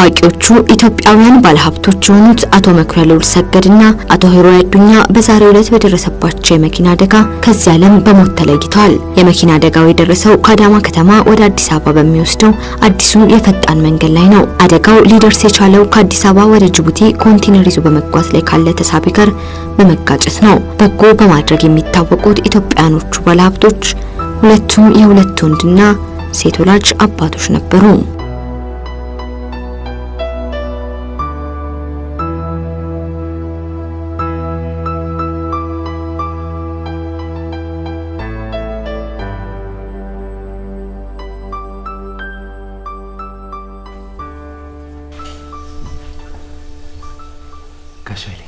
ታዋቂዎቹ ኢትዮጵያውያን ባለሀብቶች የሆኑት አቶ መኩሪያ ልዑል ሰገድና አቶ ሂሩይ አዱኛ በዛሬው ዕለት በደረሰባቸው የመኪና አደጋ ከዚህ ዓለም በሞት ተለይተዋል። የመኪና አደጋው የደረሰው ከአዳማ ከተማ ወደ አዲስ አበባ በሚወስደው አዲሱ የፈጣን መንገድ ላይ ነው። አደጋው ሊደርስ የቻለው ከአዲስ አበባ ወደ ጅቡቲ ኮንቴነር ይዞ በመጓዝ ላይ ካለ ተሳቢ ጋር በመጋጨት ነው። በጎ በማድረግ የሚታወቁት ኢትዮጵያኖቹ ባለሀብቶች ሁለቱም የሁለት ወንድና ሴት ወላጅ አባቶች ነበሩ። ጋሻይሌ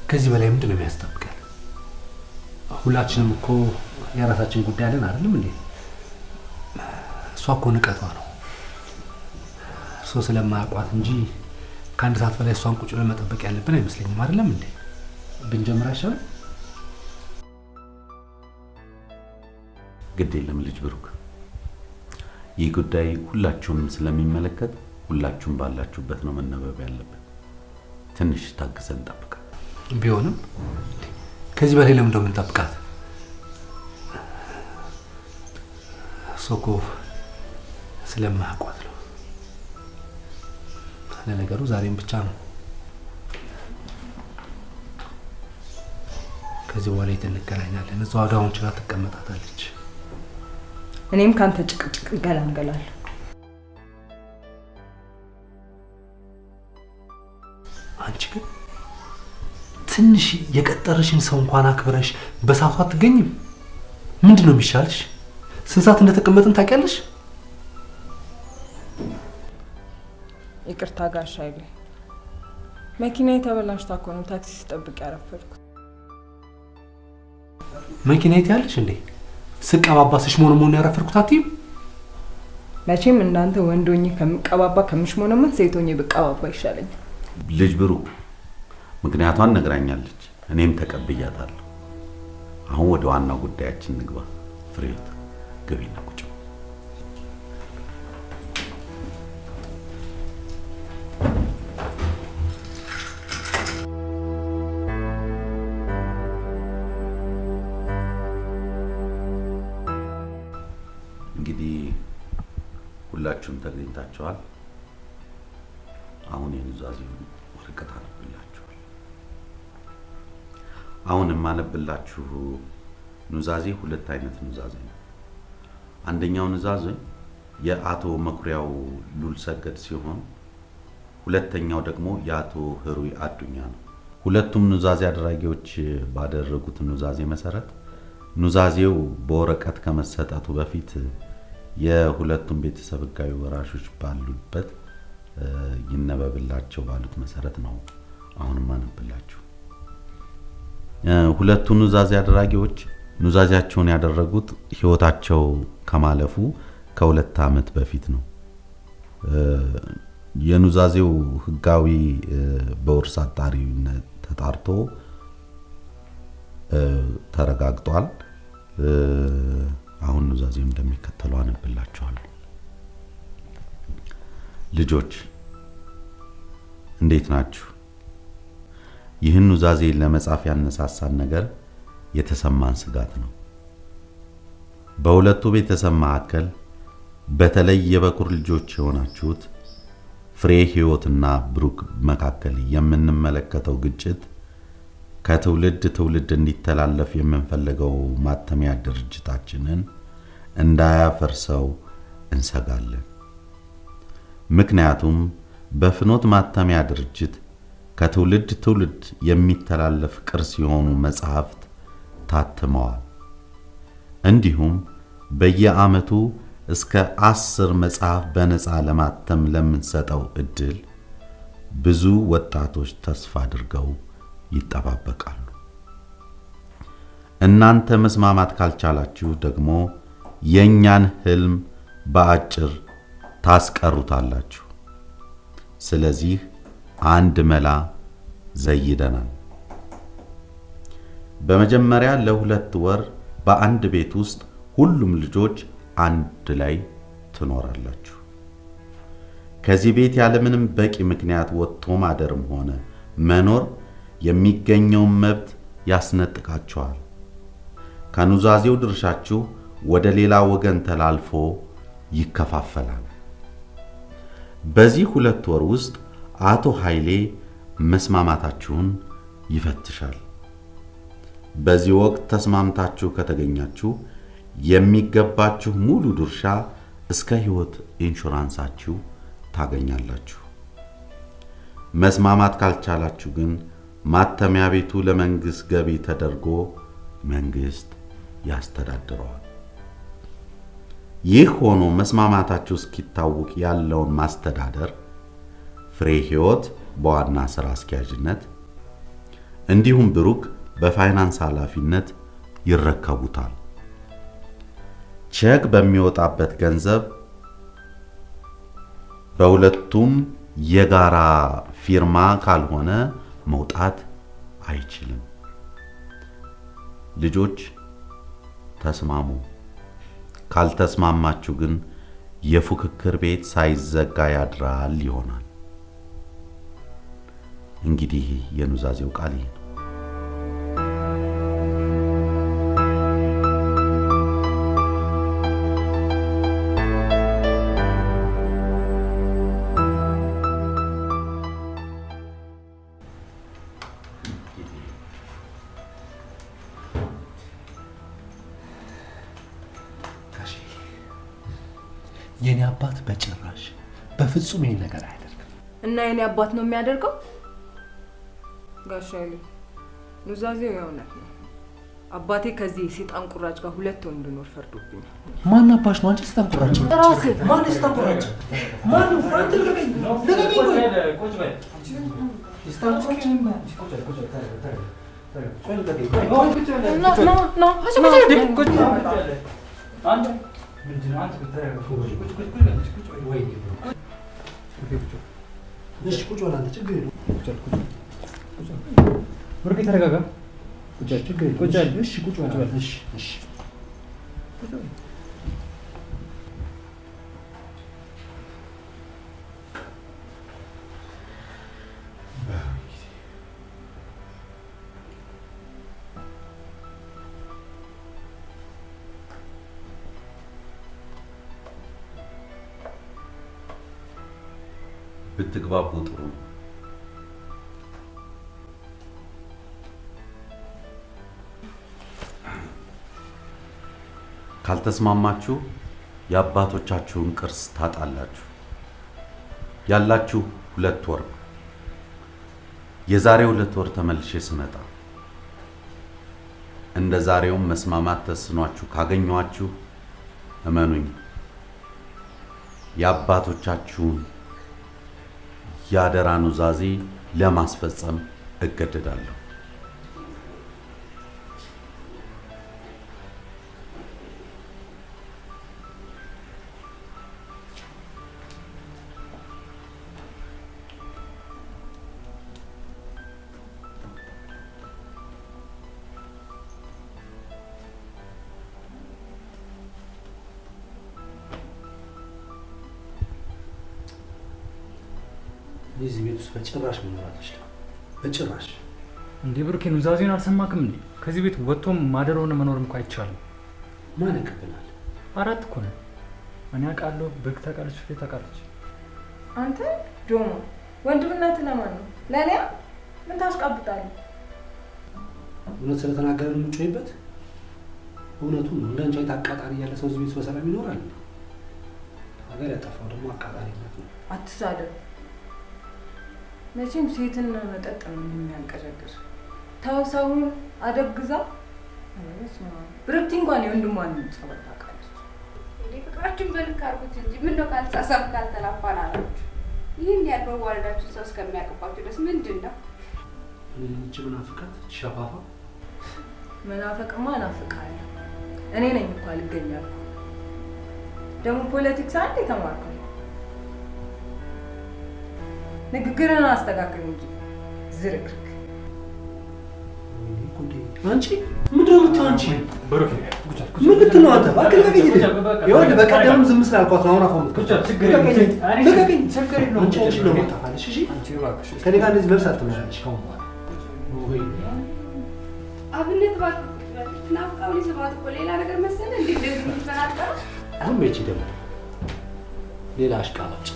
ከዚህ በላይ ምንድነው የሚያስጠብቀን? ሁላችንም እኮ የራሳችን ጉዳይ አለን አይደለም እንዴ? እሷ እኮ ንቀቷ ነው። እሷ ስለማያውቋት እንጂ ከአንድ ሰዓት በላይ እሷን ቁጭ ብለን መጠበቅ ያለብን አይመስለኝም አይደለም እንዴ? ብንጀምር አይሻልም? ግድ የለም ልጅ ብሩክ፣ ይህ ጉዳይ ሁላችሁንም ስለሚመለከት ሁላችሁም ባላችሁበት ነው መነበብ ያለበት። ትንሽ ታግሰን እንጠብቃለን። ቢሆንም ከዚህ በላይ ለምን እንደምን እንጠብቃት? ሶኮ ስለማያውቋት ነው። ለነገሩ ዛሬም ብቻ ነው። ከዚህ በኋላ የት እንገናኛለን? እዛው አዳውን ችላ ትቀመጣታለች። እኔም ካንተ ጭቅጭቅ ገላንገላለሁ። አንቺ ግን ትንሽ የቀጠረሽን ሰው እንኳን አክብረሽ በሰዓቱ አትገኝም? ምንድነው የሚሻልሽ? ስንት ሰዓት እንደተቀመጥን ታውቂያለሽ? ይቅርታ ጋሻይሌ፣ መኪናዬ ተበላሽታ እኮ ነው ታክሲ ስጠብቅ ያረፈድኩት። መኪናዬ ያለሽ እንዴ? ስቀባባስሽ ሞን ያረፈድኩት አትይም? መቼም እናንተ ወንዶኝ ከምቀባባ ከምሽሞነመን ሴቶኝ ብቀባባ ይሻለኛል። ልጅ ብሩክ ምክንያቷን ነግራኛለች፣ እኔም ተቀብያታለሁ። አሁን ወደ ዋናው ጉዳያችን ንግባ። ፍሬህይወት ግቢና ቁጭ። እንግዲህ ሁላችሁም ተገኝታችኋል። አሁን የኑዛዜውን ወረቀት አነብላችኋል። አሁን የማነብላችሁ ኑዛዜ ሁለት አይነት ኑዛዜ ነው። አንደኛው ኑዛዜ የአቶ መኩሪያው ልዑል ሰገድ ሲሆን ሁለተኛው ደግሞ የአቶ ሂሩይ አዱኛ ነው። ሁለቱም ኑዛዜ አድራጊዎች ባደረጉት ኑዛዜ መሰረት ኑዛዜው በወረቀት ከመሰጠቱ በፊት የሁለቱም ቤተሰብ ህጋዊ ወራሾች ባሉበት ይነበብላቸው ባሉት መሰረት ነው አሁንም ማነብላችሁ። ሁለቱ ኑዛዜ አድራጊዎች ኑዛዜያቸውን ያደረጉት ህይወታቸው ከማለፉ ከሁለት ዓመት በፊት ነው። የኑዛዜው ህጋዊ በውርስ አጣሪነት ተጣርቶ ተረጋግጧል። አሁን ኑዛዜው እንደሚከተለው አነብላችኋለሁ። ልጆች እንዴት ናችሁ? ይህን ኑዛዜ ለመጻፍ ያነሳሳን ነገር የተሰማን ስጋት ነው። በሁለቱ ቤተሰብ መካከል በተለይ የበኩር ልጆች የሆናችሁት ፍሬህይወትና ብሩክ መካከል የምንመለከተው ግጭት ከትውልድ ትውልድ እንዲተላለፍ የምንፈልገው ማተሚያ ድርጅታችንን እንዳያፈርሰው እንሰጋለን። ምክንያቱም በፍኖት ማተሚያ ድርጅት ከትውልድ ትውልድ የሚተላለፍ ቅርስ የሆኑ መጽሐፍት ታትመዋል። እንዲሁም በየዓመቱ እስከ 10 መጽሐፍ በነፃ ለማተም ለምንሰጠው እድል ብዙ ወጣቶች ተስፋ አድርገው ይጠባበቃሉ። እናንተ መስማማት ካልቻላችሁ ደግሞ የኛን ህልም በአጭር ታስቀሩታላችሁ። ስለዚህ አንድ መላ ዘይደናል። በመጀመሪያ ለ2 ወር በአንድ ቤት ውስጥ ሁሉም ልጆች አንድ ላይ ትኖራላችሁ። ከዚህ ቤት ያለምንም በቂ ምክንያት ወጥቶ ማደርም ሆነ መኖር የሚገኘውን መብት ያስነጥቃችኋል። ከኑዛዜው ድርሻችሁ ወደ ሌላ ወገን ተላልፎ ይከፋፈላል። በዚህ 2 ወር ውስጥ አቶ ኃይሌ መስማማታችሁን ይፈትሻል። በዚህ ወቅት ተስማምታችሁ ከተገኛችሁ የሚገባችሁ ሙሉ ድርሻ እስከ ሕይወት ኢንሹራንሳችሁ ታገኛላችሁ። መስማማት ካልቻላችሁ ግን ማተሚያ ቤቱ ለመንግስት ገቢ ተደርጎ መንግስት ያስተዳድረዋል። ይህ ሆኖ መስማማታችሁ እስኪታወቅ ያለውን ማስተዳደር ፍሬ ሕይወት በዋና ሥራ አስኪያጅነት እንዲሁም ብሩክ በፋይናንስ ኃላፊነት ይረከቡታል። ቼክ በሚወጣበት ገንዘብ በሁለቱም የጋራ ፊርማ ካልሆነ መውጣት አይችልም። ልጆች ተስማሙ። ካልተስማማችሁ ግን የፉክክር ቤት ሳይዘጋ ያድራል ይሆናል። እንግዲህ የኑዛዜው ቃል ይሄ ነው። የኔ አባት በጭራሽ በፍጹም ይሄን ነገር አያደርግም። እና የኔ አባት ነው የሚያደርገው? ጋሽ ኃይሌ ኑዛዜው የእውነት ነው። አባቴ ከዚህ የሰይጣን ቁራጭ ጋር 2 ወንድ ኖር ፈርዶብኛል። ማን አባሽ ነው? አንቺ ሰይጣን ቁራጭ ራስህ ማን ሰይጣን ቁራጭ? ማን ነው? አንተ ልቀቀኝ! ቁጭ በል። ሰይጣን ቁራጭ ተረጋጋ። ብትግባቡ ጥሩ ነው። ካልተስማማችሁ የአባቶቻችሁን ቅርስ ታጣላችሁ። ያላችሁ 2 ወር። የዛሬ 2 ወር ተመልሼ ስመጣ እንደ ዛሬውም መስማማት ተስኗችሁ ካገኘኋችሁ እመኑኝ የአባቶቻችሁን ያደራ ኑዛዜ ለማስፈጸም እገደዳለሁ። እዚህ ቤት ውስጥ በጭራሽ መኖር አልችልም። በጭራሽ። እንዴ ብሩኬ ኑዛዜውን አልሰማክም እንዴ? ከዚህ ቤት ወጥቶ ማደር ሆነ መኖርም እኮ አይቻልም። ማን ያቀበላል? 4 እኮ ነው። እኔ አውቃለሁ፣ በግ ታውቃለች፣ ፍሬ ታውቃለች። አንተ ጆሞ ወንድምነት ለማን ነው? ለእኔ ምን ታስቃብጣለህ? እውነት ስለተናገረ ነው የምንጮይበት? እውነቱን ነው። እንዳንቺ አይነት አቃጣሪ ያለ ሰው እዚህ ቤት በሰላም ይኖራል? ሀገር ያጠፋው ደግሞ አቃጣሪነት ነው። አትሳደብ። መቼም ሴትና መጠጥ ነው የሚያንቀዠቅዥ። ተው ሰውን አደግዛ። ብርክቲ እንኳን የወንድሟን ጸባይ ታውቃለች። እንዴ ፍቅራችሁን በልክ አድርጉት እንጂ ምነው ካልተሳሳብ ካልተላፋን አላችሁ? ይህን ያህል መዋለዳችሁ ሰው እስከሚያውቅባችሁ ድረስ ምንድን ነው? እቺ ምናፍቃት ሸፋፋ መናፈቅማ ናፍቃለሁ። እኔ ነኝ እኮ አልገኛለሁ። ደግሞ ፖለቲክስ አንዴ ተማርኩ። ንግግርን አስተካክል እንጂ ዝርክርክ። ወይ አንቺ ምንድን ነው የምትይው? አንቺ ብሩኬ ምን ልትል ነው አንተ? እባክህ ልቀቀኝ። ይኸውልህ በቀደምም ዝም ስላልኳት ነው አሁን አፏን የምትከፍተው። ልቀቀኝ። አንቺ ልጅ ነው የምታፋልሽ። እሺ ከእኔ ጋር እንደዚህ መልስ አትመላለሽ ከአሁን በኋላ። አብነት እባክህ ናፍቃው ሊስባት እኮ ሌላ ነገር መሰለህ እንዴ? እንደዚህ የምትፈናጠረው ዝም በይቺ ደግሞ ሌላ አሽቃባጭ።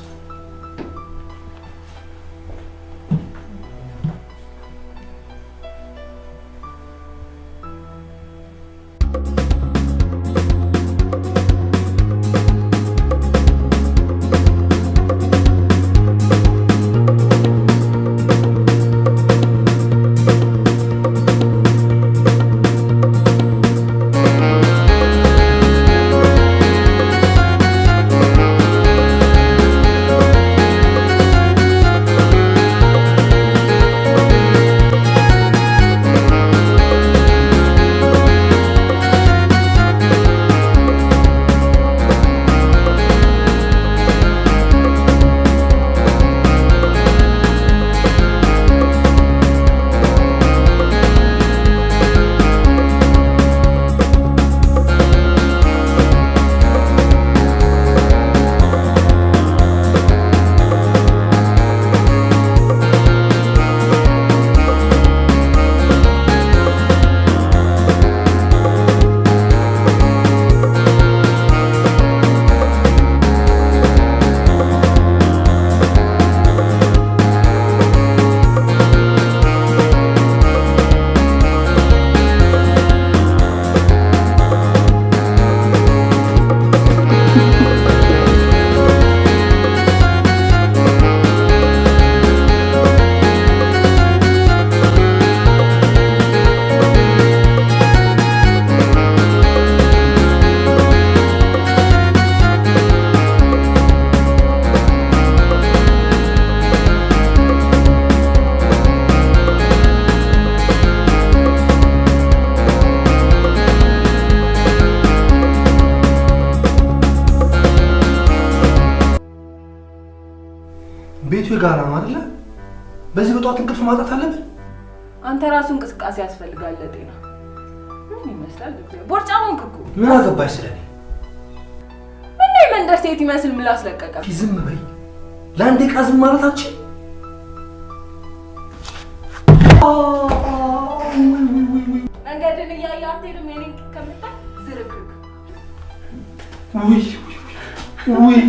ቤቱ የጋራ ነው አይደለ? በዚህ በጧት እንቅልፍ ማጣት አለብን። አንተ ራሱ እንቅስቃሴ ያስፈልጋል ለጤና። ምን ይመስላል? ቦርጫሞን እኮ ምን አገባሽ ስለኔ? ምን መንደር ሴት ይመስል ምላስ ለቀቀ። ዝም በይ። ለአንዴ ቃ ዝም ማለታችን መንገድን እያየህ አትሄድም? የኔን ከምታይ ዝርክርክ። ውይ ውይ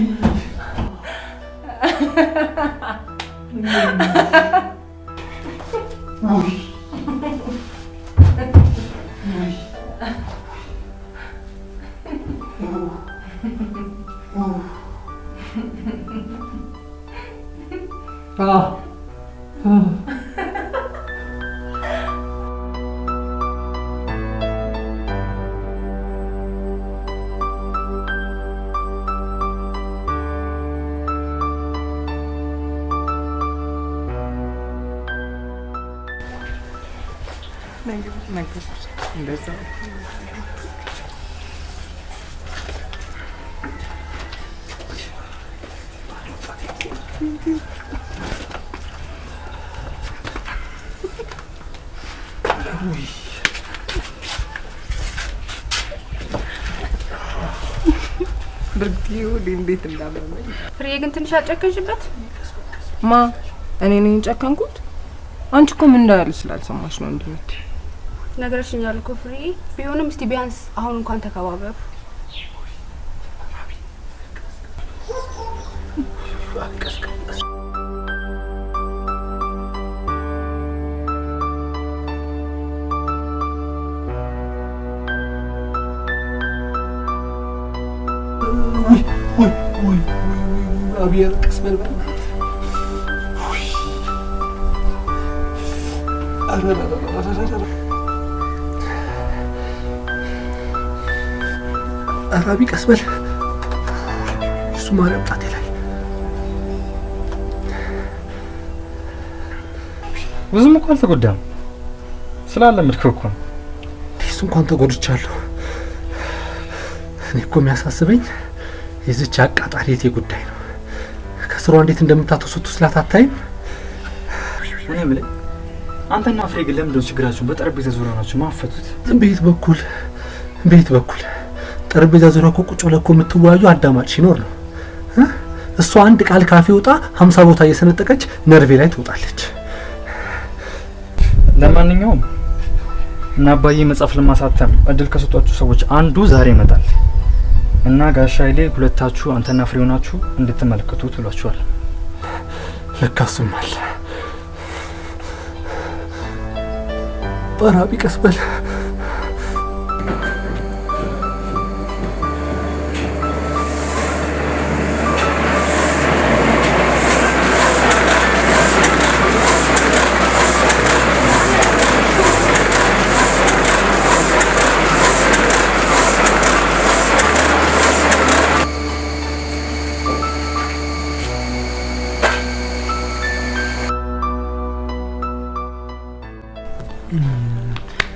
እንደዛ ብርጊው እንዴት እንዳመመኝ። ፍሬ ግን ትንሽ አጨከንሽበት። ማ እኔ ነኝ ጨከንኩት? አንቺ እኮ ምን እንዳለ ስላልሰማሽ ነው እንዴ? ነገርሽኛል እኮ ፍሬ። ቢሆንም እስቲ ቢያንስ አሁን እንኳን ተከባበሩ። አብየር ቀስ በል በእናትህ። አራቢ ቀስ በል። እሱ ማርያም ጣቴ ላይ ብዙም እኮ አልተጎዳም። ስላለመድከው እኮ ነው። እሱ እንኳን ተጎድቻለሁ። እኔ እኮ የሚያሳስበኝ የዚች አቃጣሪ የቴ ጉዳይ ነው። ከስሯ እንዴት እንደምታተሱት ስላት አታይም? እኔ የምልህ አንተና ፍሬ ግን ለምንድን ነው ችግራችሁን በጠረጴዛ ዙሪያ ናችሁ ማፈቱት? ቤት በኩል ጠረጴዛ ዙሪያ እኮ ቁጭ ብለህ እኮ የምትወያዩ አዳማጭ ሲኖር ነው። እሷ አንድ ቃል ካፌ ወጣ 50 ቦታ እየሰነጠቀች ነርቬ ላይ ትወጣለች። ለማንኛውም እና አባዬ መጽሐፍ ለማሳተም እድል ከሰጧችሁ ሰዎች አንዱ ዛሬ ይመጣል እና ጋሻ ኃይሌ ሁለታችሁ አንተና ፍሬ ሆናችሁ እንድትመለከቱት ብሏችኋል። ለካ እሱም አለ። በራቢ ቀስ በል።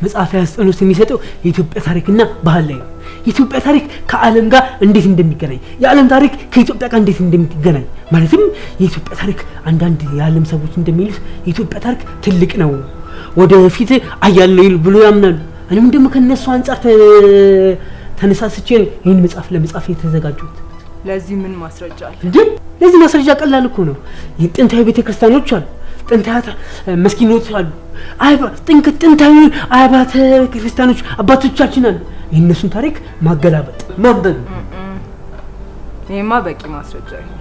መጽሐፍ ያስጠኑት የሚሰጠው የኢትዮጵያ ታሪክና ባህል ላይ ነው። የኢትዮጵያ ታሪክ ከዓለም ጋር እንዴት እንደሚገናኝ፣ የዓለም ታሪክ ከኢትዮጵያ ጋር እንዴት እንደሚገናኝ ማለትም የኢትዮጵያ ታሪክ አንዳንድ የዓለም ሰዎች እንደሚሉት የኢትዮጵያ ታሪክ ትልቅ ነው፣ ወደፊት አያል ነው ብሎ ያምናሉ። እኔም ደግሞ ከነሱ አንፃር ተነሳስቼ ይህን መጽሐፍ ለመጻፍ የተዘጋጀሁት። ለዚህ ምን ማስረጃ አለ? እንዴ ለዚህ ማስረጃ ቀላል እኮ ነው። የጥንታዊ ቤተክርስቲያኖች አሉ፣ ጥንታዊ መስጊዶች አሉ፣ ጥንታዊ አብያተ ክርስቲያኖች አባቶቻችን አሉ። የእነሱን ታሪክ ማገላበጥ ማንበብ፣ ይሄማ በቂ ማስረጃ ነው።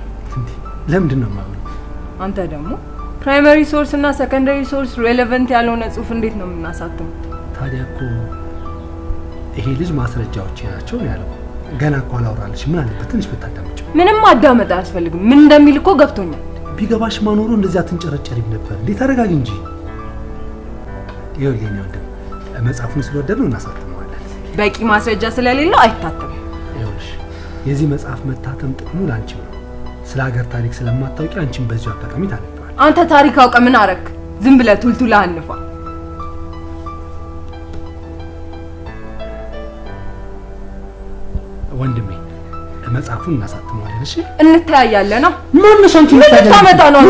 ለምንድን ነው ማለት? አንተ ደግሞ ፕራይመሪ ሶርስ እና ሰከንደሪ ሶርስ ሬሌቫንት ያልሆነ ጽሁፍ እንዴት ነው የምናሳትመው? ታዲያ እኮ ይሄ ልጅ ማስረጃዎች ናቸው ያለው። ገና እኮ አላወራልሽ። ምን አለበት ትንሽ ብታዳምጪው? ምንም ማዳመጥ አያስፈልግም። ምን እንደሚል እኮ ገብቶኛል። ቢገባሽ ማኖሩ እንደዚያ ትንጨረጨሪም ነበር እንዴ? ተረጋጊ እንጂ። ይኸውልኝ ወንድም፣ መጽሐፉን ስለወደድነው እናሳትመዋለን። በቂ ማስረጃ ስለሌለው አይታተምም። ይኸውልሽ የዚህ መጽሐፍ መታተም ጥቅሙ ላንቺ ነው። ስለ ሀገር ታሪክ ስለማታውቂ አንቺም በዚሁ አጋጣሚ ታነባለሽ። አንተ ታሪክ አውቀ ምን አረክ? ዝም ብለህ ቱልቱላ አንፋ። ወንድሜ መጽሐፉን እናሳትመዋለን። እሺ እንተያያለን። ምን ሻንቺ ታመጣ ነው?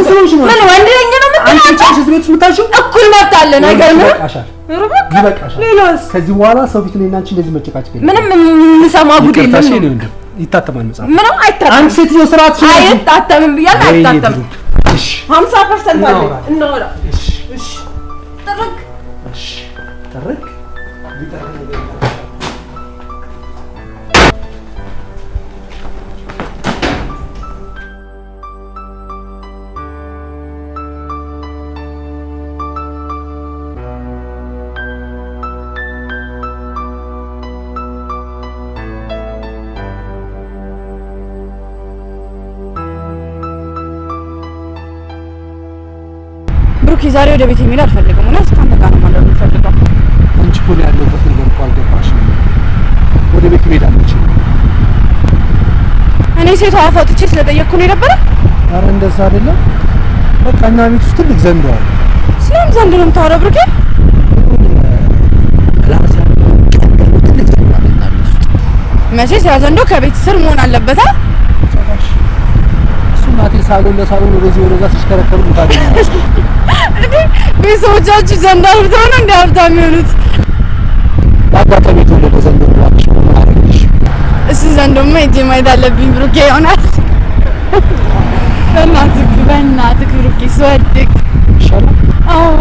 ምን ወንድ ነኝ ነው አንቺ ቤት ምታሹ? እኩል መብት አለን። አይገርምም? ይበቃሻል። ሌላስ? ከዚህ በኋላ ሰው ፊት እኔና አንቺ እንደዚህ መጨቃጨቅ ምንም የምሰማ ጉድ የለም። ይታተማል መጽሐፉ። ምንም አይታተምም። አንቺ ሴትዮ ስርዓት አይታተምም ብያለሁ። አይታተምም። እሺ 50% አለ። እናወራ። እሺ እሺ ጠረቅ እሺ ጠረቅ ብሩክ ዛሬ ወደ ቤት የሚል አልፈልግም። እውነት ካንተ ጋር ነው ማለት የምፈልገው። አንቺ እኮ ነው ያለበት ነገር እኮ አልገባሽም። ወደ ቤት መሄድ አልችልም። እኔ ሴቷ አፋጥቼ ስለጠየቅኩ ነው የነበረ። ኧረ እንደዛ አይደለም። በቃ እኛ ቤት ውስጥ ትልቅ ዘንዶ አለ። ስለምን ዘንዶ ነው የምታወራው ብሩክ? ትልቅ ዘንዶ አለ እኛ ቤት ውስጥ። መቼስ ያ ዘንዶ ከቤት ስር መሆን አለበት። እናቴ ሳሎን ለሳሎን ወደዚህ ወደዛ ሲሽከረከሩ ታዲያ ቤተሰቦቻችሁ ዘንዶ አብርተው ነው እንደ ሀብታም የሆኑት። በአጋጣሚ የተወለደ ዘንዶ ዋልሽ ምን አደረግሽ? እሱ ዘንዶማ ሂጅ ማየት አለብኝ ብሩኬ። ይሆናል በእናትህ ብሩኬ ስወድቅ ይሻላል። አዎ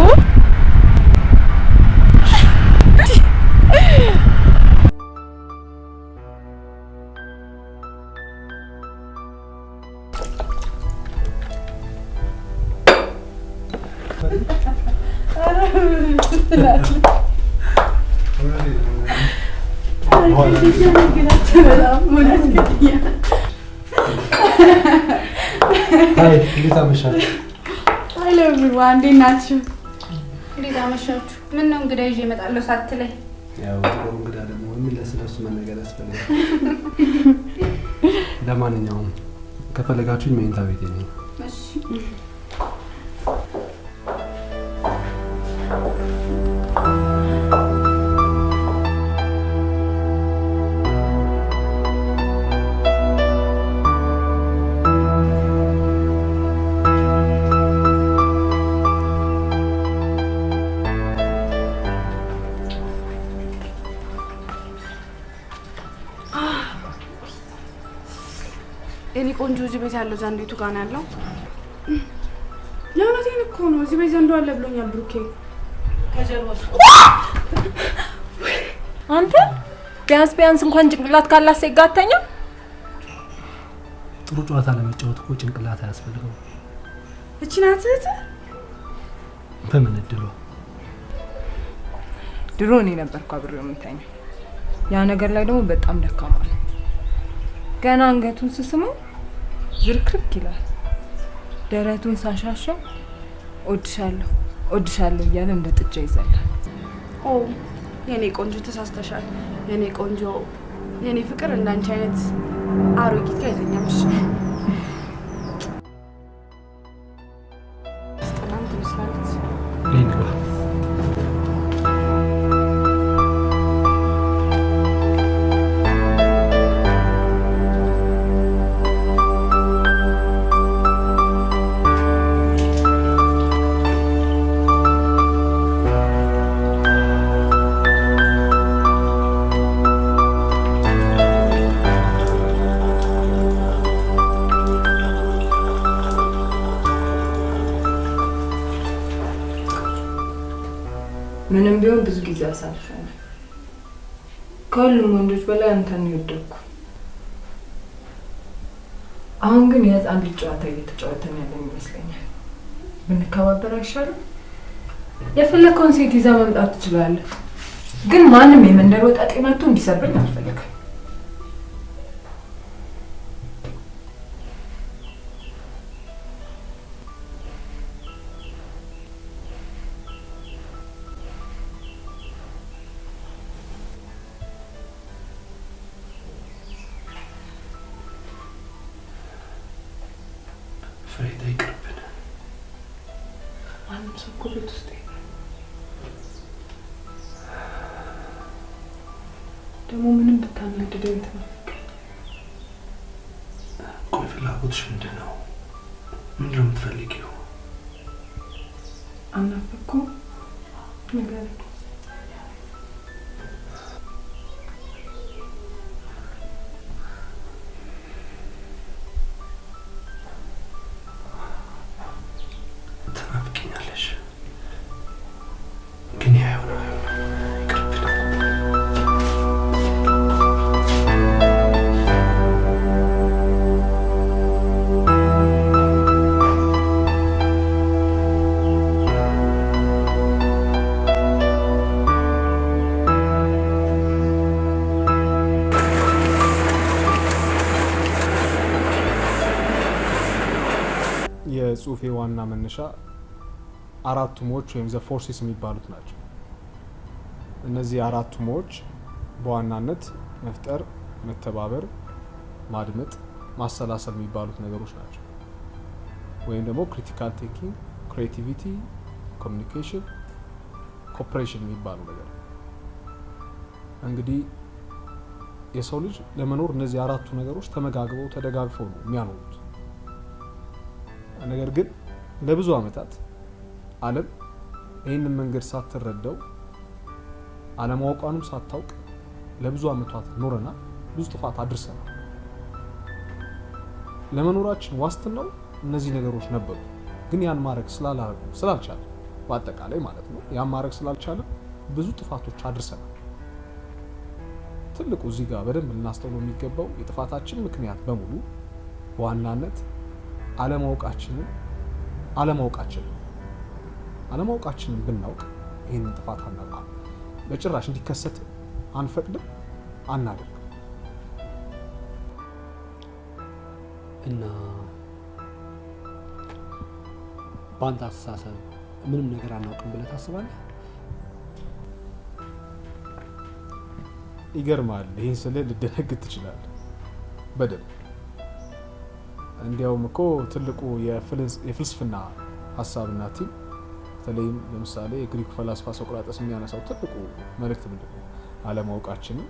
አይ እንዴት አመሻችሁ? አይ ለብሩዋ እንዴት ናችሁ? እንዴት አመሻችሁ? ምን ነው እንግዳ ይዤ እመጣለሁ ሳትለኝ? ያው ጥሩ እንግዳ ደግሞ ምን ለስለሱ መነገር ያስፈልጋል። ለማንኛውም ከፈለጋችሁኝ መኝታ ቤቴ ነኝ። እሺ ቆንጆ እዚህ ቤት ያለው ዘንዴቱ ጋር ነው ያለው? የእውነቴን እኮ ነው። እዚህ ቤት ዘንዶ አለ ብሎኛል ብሩኬ። ከጀርባ አንተ ቢያንስ እንኳን ጭንቅላት ካላት ሴት ጋር አትተኛም? ጥሩ ጨዋታ ለመጫወት እኮ ጭንቅላት አያስፈልገው። እቺ ናት እህት? በምን እድሏ? ድሮ እኔ ነበርኩ አብሬው የምተኛው። ያ ነገር ላይ ደግሞ በጣም ደካማ ነው። ገና አንገቱን ስስመው ዝርክርክ ይላል። ደረቱን ሳሻሸው እወድሻለሁ እያለ እንደ ጥጃ ይዘላል። ኦ የኔ ቆንጆ ተሳስተሻል። የኔ ቆንጆ የኔ ፍቅር እንዳንቺ አይነት አሮጊት ጋር አይተኛምሽ። ስጠናም ትመስላለች። ሌላ ምንም ቢሆን ብዙ ጊዜ አሳልፈናል። ከሁሉም ወንዶች በላይ አንተን ነው የወደድኩ። አሁን ግን የህፃን ልጅ ጨዋታ እየተጫወተን ያለን ይመስለኛል። ብንከባበር አይሻልም? የፈለከውን ሴት ይዘህ መምጣት ትችላለህ፣ ግን ማንም የመንደር ወጣጤ መጥቶ እንዲሰርብኝ አልፈልግም። ፍሬዳ ይቅርብን። ማንም ሰው እኮ ቤት ውስጥ ደግሞ ምንም ብታናድደው የተናፍቀኝ። ቆይ ፍላጎትሽ ምንድን ነው? ምንድን ነው የምትፈልጊው? አናፈኩም ነገር ትናፍቂኛለሽ፣ ግን ያየሆነ የጽሁፌ ዋና መነሻ አራቱ ሞች ወይም ዘ ፎርሲስ የሚባሉት ናቸው። እነዚህ አራቱ ሞች በዋናነት መፍጠር፣ መተባበር፣ ማድመጥ፣ ማሰላሰል የሚባሉት ነገሮች ናቸው። ወይም ደግሞ ክሪቲካል ቲንኪንግ፣ ክሬቲቪቲ፣ ኮሚኒኬሽን፣ ኮኦፕሬሽን የሚባሉ ነገር። እንግዲህ የሰው ልጅ ለመኖር እነዚህ አራቱ ነገሮች ተመጋግበው ተደጋግፈው ነው የሚያኖሩት። ነገር ግን ለብዙ አመታት ዓለም ይህንን መንገድ ሳትረዳው አለማወቋንም ሳታውቅ ለብዙ አመታት ኖረና ብዙ ጥፋት አድርሰናል። ለመኖራችን ዋስትናው እነዚህ ነገሮች ነበሩ። ግን ያን ማድረግ ስላልቻለ በአጠቃላይ ማለት ነው ያን ማድረግ ስላልቻለ ብዙ ጥፋቶች አድርሰናል። ትልቁ እዚህ ጋር በደንብ ልናስተውለው የሚገባው የጥፋታችን ምክንያት በሙሉ በዋናነት አለማወቃችንን ብናውቅ ይህንን ጥፋት አናውቅም፣ በጭራሽ እንዲከሰት አንፈቅድም፣ አናደርግም። እና በአንተ አስተሳሰብ ምንም ነገር አናውቅም ብለህ ታስባለህ? ይገርማል። ይህን ስልህ ልደነግጥ ትችላለህ በደንብ። እንዲያውም እኮ ትልቁ የፍልስፍና ሀሳብና ቲም በተለይም ለምሳሌ የግሪክ ፈላስፋ ሶቅራጠስ የሚያነሳው ትልቁ መልእክት ምንድን ነው? አለማወቃችንን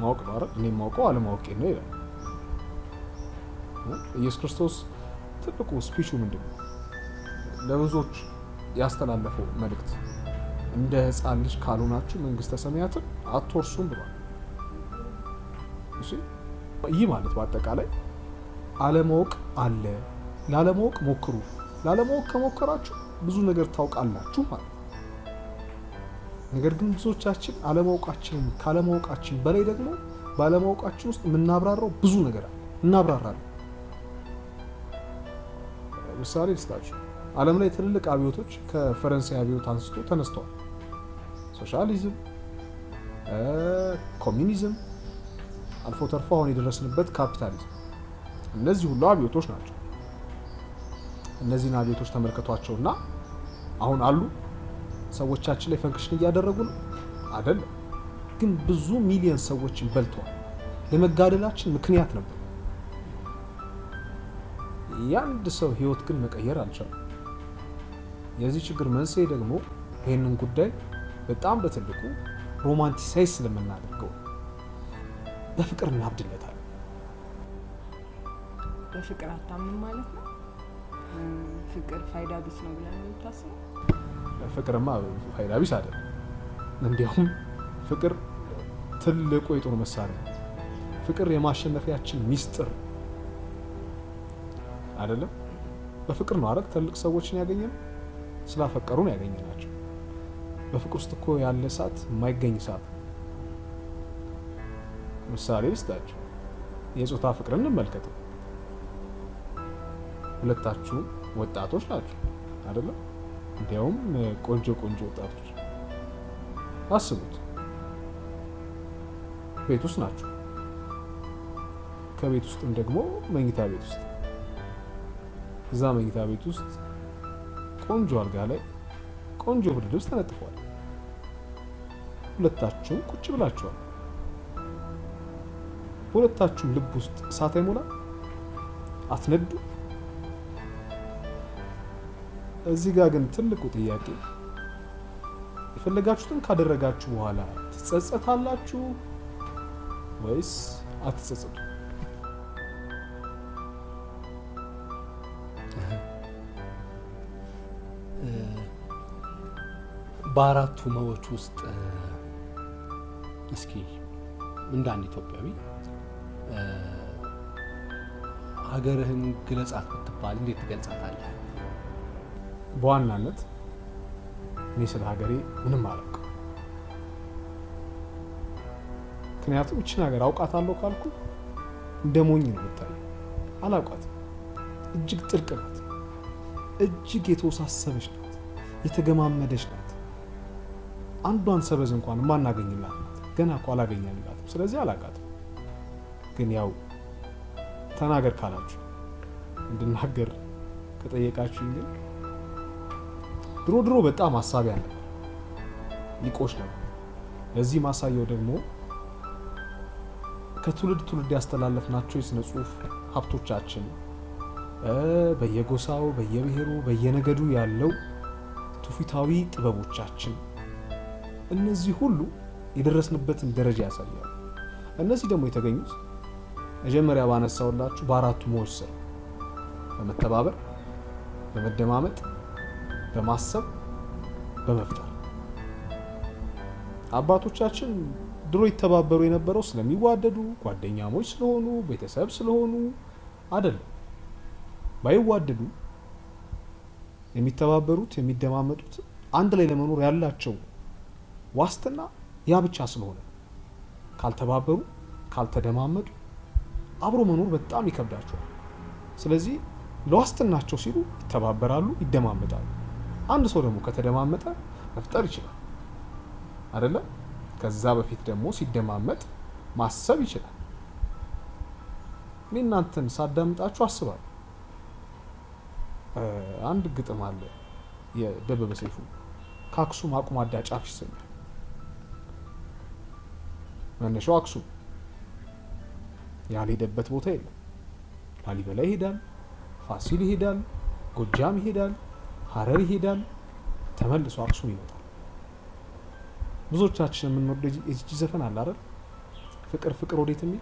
ማወቅ ነው አይደል? እኔ የማውቀው አለማወቄን ነው ይላል። ኢየሱስ ክርስቶስ ትልቁ ስፒቹ ምንድን ነው? ለብዙዎች ያስተላለፈው መልእክት እንደ ሕፃን ልጅ ካልሆናችሁ መንግስተ ሰማያትን አትወርሱም ብሏል። እሺ ይህ ማለት በአጠቃላይ አለማወቅ አለ። ላለማወቅ ሞክሩ። ላለማወቅ ከሞከራችሁ ብዙ ነገር ታውቃላችሁ ማለት ነው። ነገር ግን ብዙዎቻችን ካለማወቃችን በላይ ደግሞ ባለማወቃችን ውስጥ የምናብራራው ብዙ ነገር አለ። እናብራራለን። ምሳሌ ልስጣችሁ። ዓለም ላይ ትልልቅ አብዮቶች ከፈረንሳይ አብዮት አንስቶ ተነስተዋል። ሶሻሊዝም፣ ኮሚኒዝም፣ አልፎ ተርፎ አሁን የደረስንበት ካፒታሊዝም፣ እነዚህ ሁሉ አብዮቶች ናቸው። እነዚህን አብዮቶች ተመልከቷቸውና አሁን አሉ ሰዎቻችን ላይ ፈንክሽን እያደረጉ ነው አይደለም፣ ግን ብዙ ሚሊዮን ሰዎችን በልተዋል። ለመጋደላችን ምክንያት ነበር። የአንድ ሰው ህይወት ግን መቀየር አልቻለም። የዚህ ችግር መንስኤ ደግሞ ይህንን ጉዳይ በጣም በትልቁ ሮማንቲሳይዝ ስለምናደርገው በፍቅር እናብድለታል። በፍቅር አታምን ማለት ነው። ፍቅር ፋይዳ ቢስ ነው ብለን የምታስበው? ፍቅርማ ፋይዳ ቢስ አይደለም። እንዲያውም ፍቅር ትልቁ የጦር መሳሪያ፣ ፍቅር የማሸነፊያችን ሚስጥር አይደለም። በፍቅር ነው አይደል ትልቅ ሰዎችን ያገኘነው፣ ስላፈቀሩን ያገኘናቸው። በፍቅር ውስጥ እኮ ያለ እሳት የማይገኝ እሳት። ምሳሌ ልስጣችሁ። የጾታ ፍቅርን እንመልከተው። ሁለታችሁ ወጣቶች ናችሁ አይደለም? እንዲያውም ቆንጆ ወጣቶች። አስቡት፣ ቤት ውስጥ ናችሁ። ከቤት ውስጥም ደግሞ መኝታ ቤት ውስጥ። እዛ መኝታ ቤት ውስጥ ቆንጆ አልጋ ላይ ቆንጆ ብርድ ልብስ ተነጥፏል። ሁለታችሁም ቁጭ ብላችኋል። ሁለታችሁም ልብ ውስጥ እሳት አይሞላ? አትነዱ? እዚህ ጋር ግን ትልቁ ጥያቄ የፈለጋችሁትን ካደረጋችሁ በኋላ ትጸጸታላችሁ ወይስ አትጸጸቱ? በአራቱ መዎች ውስጥ እስኪ እንደ አንድ ኢትዮጵያዊ ሀገርህን ግለጻት ብትባል እንዴት ትገልጻታለህ? በዋናነት እኔ ስለ ሀገሬ ምንም አላውቅም። ምክንያቱም እችን ሀገር አውቃታለሁ ካልኩ እንደ ሞኝ ነው የምታየው። አላውቃትም። እጅግ ጥልቅ ናት። እጅግ የተወሳሰበች ናት። የተገማመደች ናት። አንዷን ሰበዝ እንኳን የማናገኝላት ናት። ገና እኮ አላገኘንላትም። ስለዚህ አላውቃትም። ግን ያው ተናገር ካላችሁ እንድናገር ከጠየቃችሁ ግን ድሮ በጣም ሀሳቢ አለ ሊቆሽ ነበር። ለዚህ ማሳየው ደግሞ ከትውልድ ትውልድ ያስተላለፍናቸው የስነ ጽሁፍ ሀብቶቻችን፣ በየጎሳው በየብሔሩ በየነገዱ ያለው ትውፊታዊ ጥበቦቻችን፣ እነዚህ ሁሉ የደረስንበትን ደረጃ ያሳያሉ። እነዚህ ደግሞ የተገኙት መጀመሪያ ባነሳውላችሁ በአራቱ መዎች ስር በመተባበር፣ በመደማመጥ፣ በማሰብ፣ በመፍጠር። አባቶቻችን ድሮ ይተባበሩ የነበረው ስለሚዋደዱ ጓደኛሞች ስለሆኑ ቤተሰብ ስለሆኑ አይደለም። ባይዋደዱ የሚተባበሩት የሚደማመጡት አንድ ላይ ለመኖር ያላቸው ዋስትና ያ ብቻ ስለሆነ ካልተባበሩ ካልተደማመጡ አብሮ መኖር በጣም ይከብዳቸዋል። ስለዚህ ለዋስትናቸው ሲሉ ይተባበራሉ፣ ይደማመጣሉ። አንድ ሰው ደግሞ ከተደማመጠ መፍጠር ይችላል አይደለም? ከዛ በፊት ደግሞ ሲደማመጥ ማሰብ ይችላል። እኔ እናንተን ሳዳምጣችሁ አስባለሁ። አንድ ግጥም አለ የደበበ ሰይፉ ከአክሱም አቁማዳ ጫፍ ይሰኛል። መነሻው አክሱም፣ ያልሄደበት ቦታ የለም። ላሊበላ ይሄዳል፣ ፋሲል ይሄዳል፣ ጎጃም ይሄዳል፣ ሀረር ይሄዳል፣ ተመልሶ አክሱም ይመጣል። ብዙዎቻችን የምንወደው የጂጂ ዘፈን አለ አይደል? ፍቅር ፍቅር ወዴት የሚል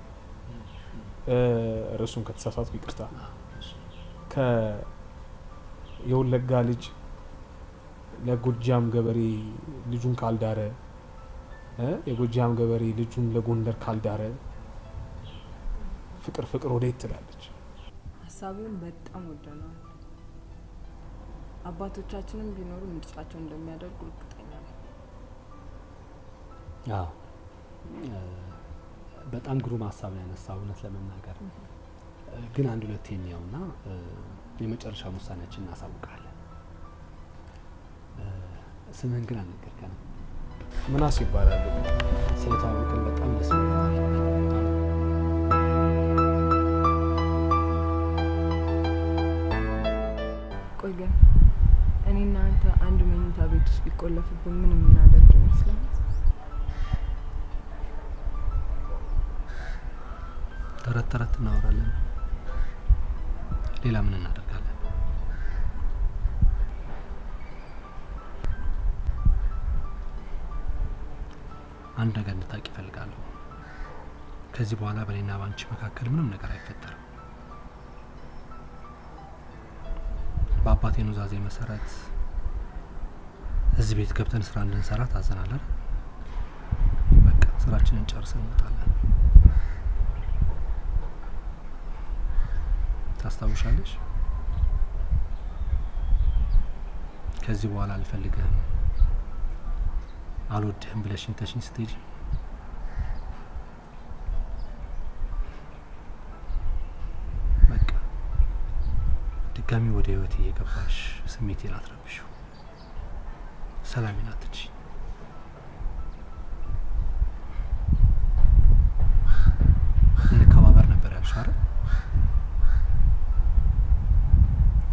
ርዕሱን ከተሳሳትኩ ይቅርታ። የወለጋ ልጅ ለጎጃም ገበሬ ልጁን ካልዳረ፣ የጎጃም ገበሬ ልጁን ለጎንደር ካልዳረ ፍቅር ፍቅር ወዴት ትላለች። ሀሳቡን በጣም ወደነዋል። አባቶቻችንም ቢኖሩ ምርጫቸው እንደሚያደርጉ እርግጠኛ ነኝ። አዎ በጣም ግሩም ሀሳብ ነው ያነሳው። እውነት ለመናገር ግን አንድ ሁለት የሚያውና የመጨረሻውን ውሳኔያችንን እናሳውቃለን። ስምህን ግን አልነገርከንም። ምናስ ይባላል። ስለተዋወቅን በጣም ደስ ብሎናል። ቆይ ግን እኔና አንተ አንድ መኝታ ቤት ውስጥ ቢቆለፍብን ምን የምናደርግ ይመስላል? ተረት ተረት እናወራለን። ሌላ ምን እናደርጋለን? አንድ ነገር እንድታውቂ እፈልጋለሁ። ከዚህ በኋላ በእኔና ባንቺ መካከል ምንም ነገር አይፈጠርም። በአባቴ ኑዛዜ መሰረት እዚህ ቤት ገብተን ስራ እንድንሰራ ታዘናል። በቃ ስራችንን ጨርሰን እንወጣለን። ታስታውሻለሽ? ከዚህ በኋላ አልፈልግህም፣ አልወድህም ብለሽኝ ተሽኝ ስትሄጂ በቃ ድጋሚ ወደ ህይወቴ እየገባሽ ስሜቴን አትረብሽው። ሰላሜን አትንሺ። እንከባበር ነበር ያልሽው አይደል?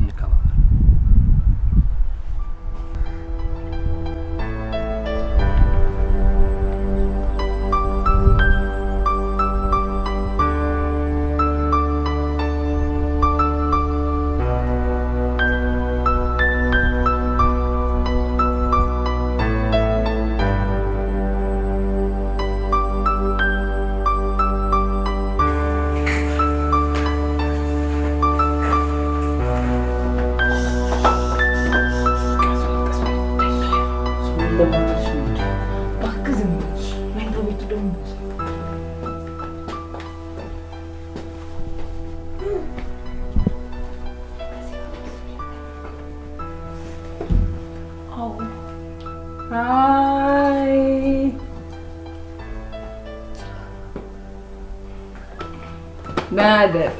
እንከባበር። Nada.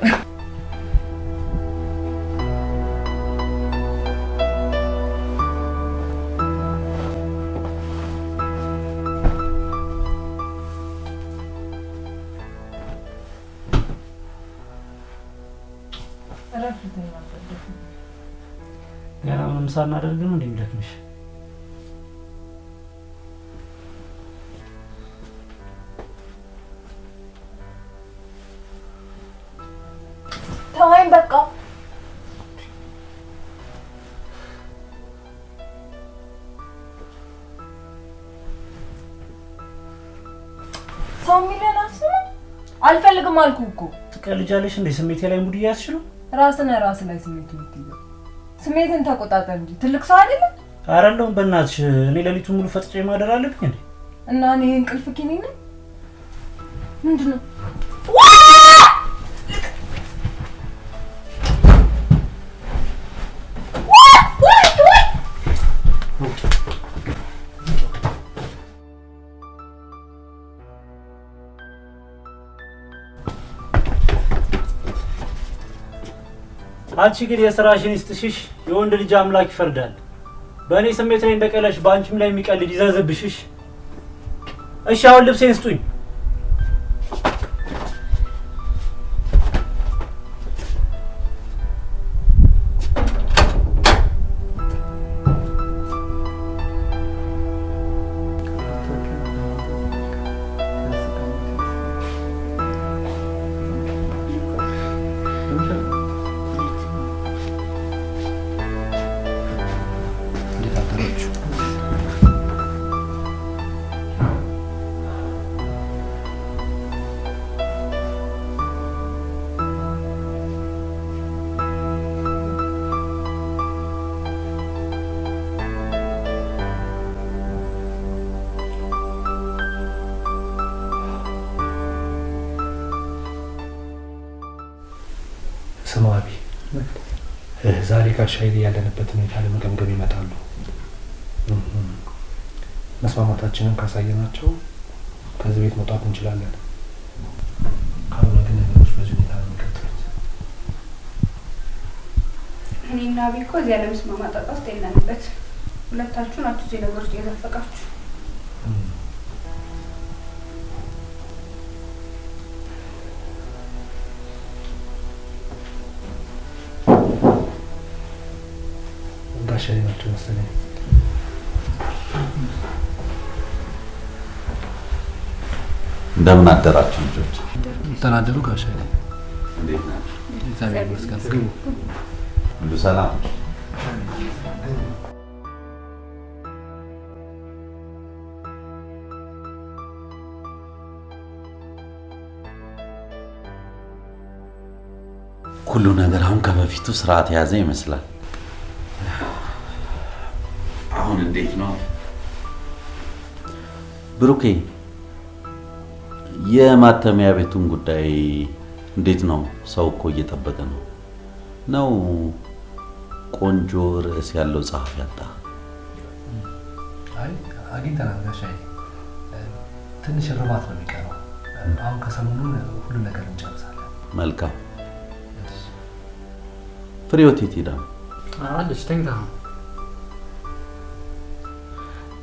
ገና ምንም ሳናደርግ ነው እንደሚደክምሽ? ተወኝ በቃ። ሰው የሚለን አስማ አልፈልግም አልኩ እኮ። ትቀልጃለሽ እንዴ? ስሜቴ ላይ ሙድ እያስሽ ነው? ራስን ላይ ስሜት የምትይዘው ስሜትን ተቆጣጠር እንጂ ትልቅ ሰው አይደለም። ኧረ እንደውም በእናትሽ እኔ ሌሊቱን ሙሉ ፈጥጬ ማደር አለብኝ እንዴ? እና እኔ እንቅልፍ ኪኒን ነኝ ምንድነው? አንቺ ግን የሥራሽን ይስጥሽሽ። የወንድ ልጅ አምላክ ይፈርዳል። በእኔ ስሜት ላይ እንደቀለሽ በአንቺም ላይ የሚቀልድ ይዘዝብሽሽ። እሺ አሁን ልብሴን ስጡኝ። ስማው አቢ፣ ዛሬ ጋሽ ኃይሌ ያለንበት ሁኔታ ለመገምገም ይመጣሉ። መስማማታችንን ካሳየናቸው ከዚህ ቤት መውጣት እንችላለን። ካልሆነ ግን ነገሮች በዚህ ሁኔታ ነው የሚቀጥሉት። እኔና አቢ እኮ እዚህ ያለመስማማት ጣጣ ውስጥ የለንበት። ሁለታችሁ ናችሁ እዚህ ነገር ውስጥ እየዘፈቃችሁ። ጋሽ ኃይሌ ናቸው መሰለኝ። እንደምን አደራችሁ ልጆች? ተናደሩ ጋሽ ኃይሌ? እንዴት ናችሁ? እግዚአብሔር ይመስገን። ግቡ። ሁሉ ሰላም? ሁሉ ነገር አሁን ከበፊቱ ስርዓት የያዘ ይመስላል። አሁን እንዴት ነው ብሩኬ? የማተሚያ ቤቱን ጉዳይ እንዴት ነው? ሰው እኮ እየጠበቀ ነው። ነው ቆንጆ ርዕስ ያለው ጸሐፊ ያጣ? አይ አግኝተናል ጋሽ ኃይሌ። ትንሽ እርማት ነው የሚቀረው። አሁን ከሰሞኑን ሁሉ ነገር እንጨርሳለን። መልካም። ፍሬህይወት የት ሄዳ ነው? አለች ተኝታ።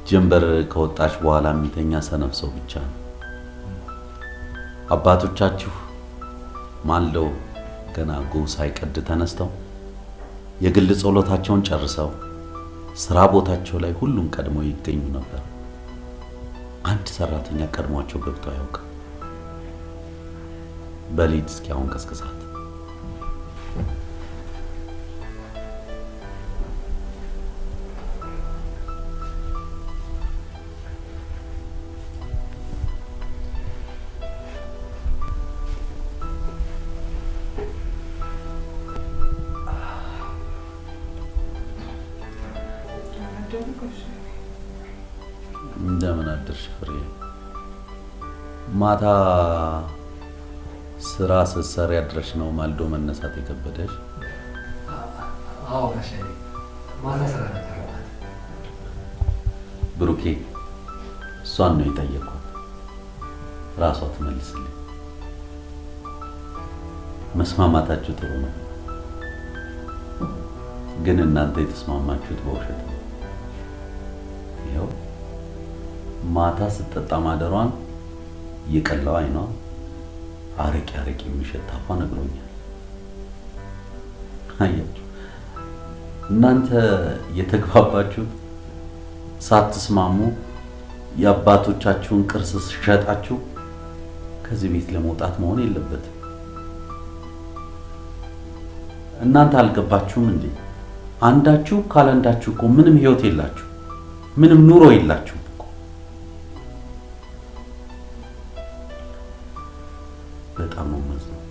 ጀንበር ከወጣች በኋላ የሚተኛ ሰነፍ ሰው ብቻ ነው። አባቶቻችሁ ማልደው ገና ጎህ ሳይቀድ ተነስተው የግል ጸሎታቸውን ጨርሰው ስራ ቦታቸው ላይ ሁሉም ቀድሞ ይገኙ ነበር። አንድ ሰራተኛ ቀድሟቸው ገብቶ አያውቅም። በሊድ እስኪ አሁን ቀስቅሳት። እንደምን አደርሽ ፍሬ? ማታ ስራ ስትሰሪ አድረሽ ነው ማልዶ መነሳት የከበደሽ? አዎ ጋሽ ኃይሌ፣ ማታ ስራ ነበር። ብሩኬ፣ እሷን ነው የጠየቅኩት፣ ራሷ ትመልስልኝ። መስማማታችሁ ጥሩ ነው፣ ግን እናንተ የተስማማችሁት በውሸት ነው። ይኸው ማታ ስትጠጣ ማደሯን እየቀላው አይኗ አረቄ የሚሸት አፏ ነግሮኛል። አያችሁ፣ እናንተ የተግባባችሁት ሳትስማሙ የአባቶቻችሁን ቅርስ ሸጣችሁ ከዚህ ቤት ለመውጣት መሆን የለበትም። እናንተ አልገባችሁም እንዴ? አንዳችሁ ካላንዳችሁ እኮ ምንም ህይወት የላችሁ፣ ምንም ኑሮ የላችሁ እኮ። በጣም ነው የማዝነው።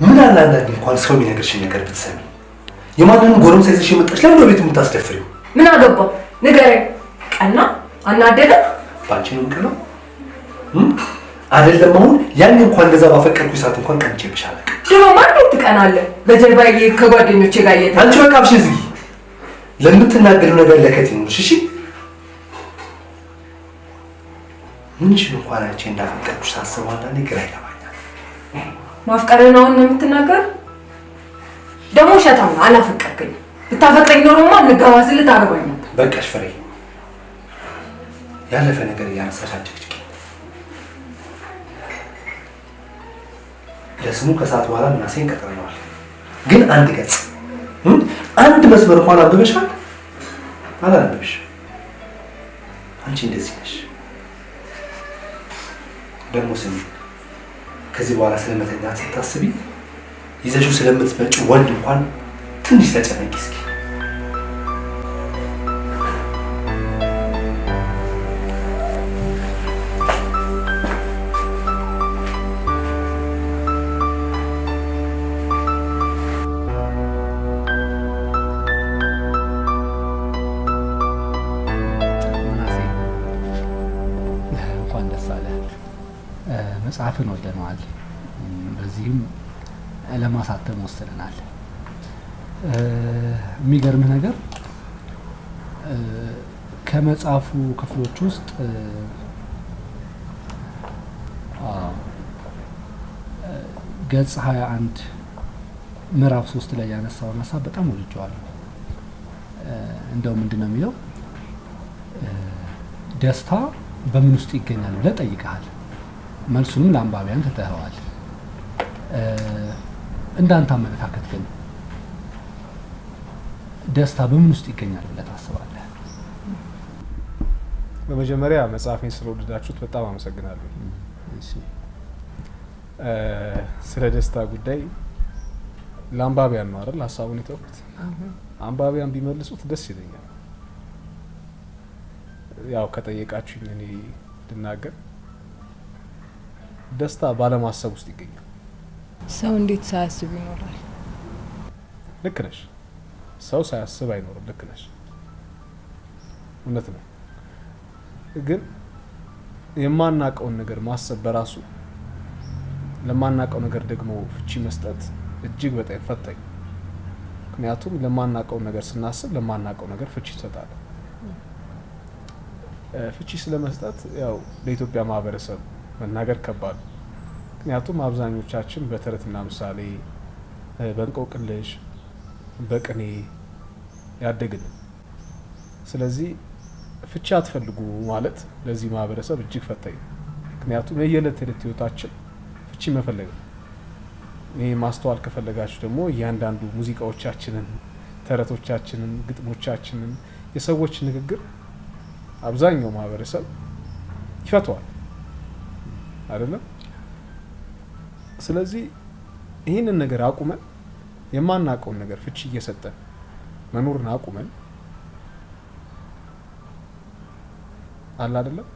ምን አለ አንዳንዴ እንኳን ሰው የሚነግርሽን ነገር ብትሰሚ። የማንንም ጎረምሳ ይዘሽ የመጣሽ ለምን ነው ቤቱ የምታስደፍሪው? ምን አገባው? ንገረኝ። ቀና አናደደ? ባንቺ ነው የምቀናው አይደለም? አሁን ያን እንኳን እንደዛ ባፈቀርኩኝ ሰዓት እንኳን ቀንቼብሽ አላውቅም። ድሮ ማን ትቀናለህ? በጀርባዬ ከጓደኞቼ ጋር እየተ አንቺ በቃ አፍሽን ዝጊ። ለምትናገሪው ነገር ለከት ይኑርሽ እሺ? ምንሽን እንኳን አንቺ እንዳፈቀርኩሽ ሳስበው አንዳንዴ ግራ ይገባኛል። ማፍቀርን አሁን ነው የምትናገር? ደግሞ ውሸታም ነው። አላፈቀርከኝም። ብታፈቅረኝ ኖሮማ እንገባ ስል ታገባኝ ነበር። በቃሽ ፍሬ፣ ያለፈ ነገር እያነሳሽ አትጭቅጭቂ። ለስሙ ከሰዓት በኋላ ምናሴን ቀጥረነዋል። ግን አንድ ገጽ አንድ መስመር እንኳን አንብበሻል? አላነበብሽ። አንቺ እንደዚህ ነሽ። ደግሞ ስሚ፣ ከዚህ በኋላ ስለመተኛት ስታስቢ ይዘሽው ስለምትመጪው ወንድ እንኳን ትንሽ ተጨነቂ እስኪ። መጽሐፍን ወደነዋል። በዚህም ለማሳተም ወስነናል። የሚገርምህ ነገር ከመጽሐፉ ክፍሎች ውስጥ ገጽ 21 ምዕራፍ 3 ላይ ያነሳውን ሀሳብ በጣም ወድጀዋለሁ። እንደው ምንድነው የሚለው ደስታ በምን ውስጥ ይገኛል ብለህ ጠይቀሃል። መልሱንም ለአንባቢያን ትተኸዋል። እንዳንተ አመለካከት ግን ደስታ በምን ውስጥ ይገኛል ብለህ ታስባለህ? በመጀመሪያ መጽሐፌን ስለወደዳችሁት በጣም አመሰግናለሁ። ስለ ደስታ ጉዳይ ለአንባቢያን ነው አይደል ሀሳቡን የተውኩት። አንባቢያን ቢመልሱት ደስ ይለኛል። ያው ከጠየቃችሁኝ እኔ ልናገር፣ ደስታ ባለማሰብ ውስጥ ይገኛል። ሰው እንዴት ሳያስብ ይኖራል? ልክ ነሽ። ሰው ሳያስብ አይኖርም። ልክ ነሽ። እውነት ነው። ግን የማናውቀውን ነገር ማሰብ በራሱ ለማናውቀው ነገር ደግሞ ፍቺ መስጠት እጅግ በጣም ፈታኝ። ምክንያቱም ለማናውቀው ነገር ስናስብ ለማናውቀው ነገር ፍቺ እንሰጣለን። ፍቺ ስለመስጠት ያው ለኢትዮጵያ ማህበረሰብ መናገር ከባድ ነው። ምክንያቱም አብዛኞቻችን በተረትና ምሳሌ፣ በእንቆቅልሽ፣ በቅኔ ያደግን። ስለዚህ ፍቺ አትፈልጉ ማለት ለዚህ ማህበረሰብ እጅግ ፈታኝ ነው። ምክንያቱም የየዕለት ተዕለት ህይወታችን ፍቺ መፈለግ ነው። ይህ ማስተዋል ከፈለጋችሁ ደግሞ እያንዳንዱ ሙዚቃዎቻችንን፣ ተረቶቻችንን፣ ግጥሞቻችንን፣ የሰዎች ንግግር አብዛኛው ማህበረሰብ ይፈተዋል አይደለም? ስለዚህ ይህንን ነገር አቁመን የማናውቀውን ነገር ፍቺ እየሰጠን መኖርን አቁመን አለ አይደለም?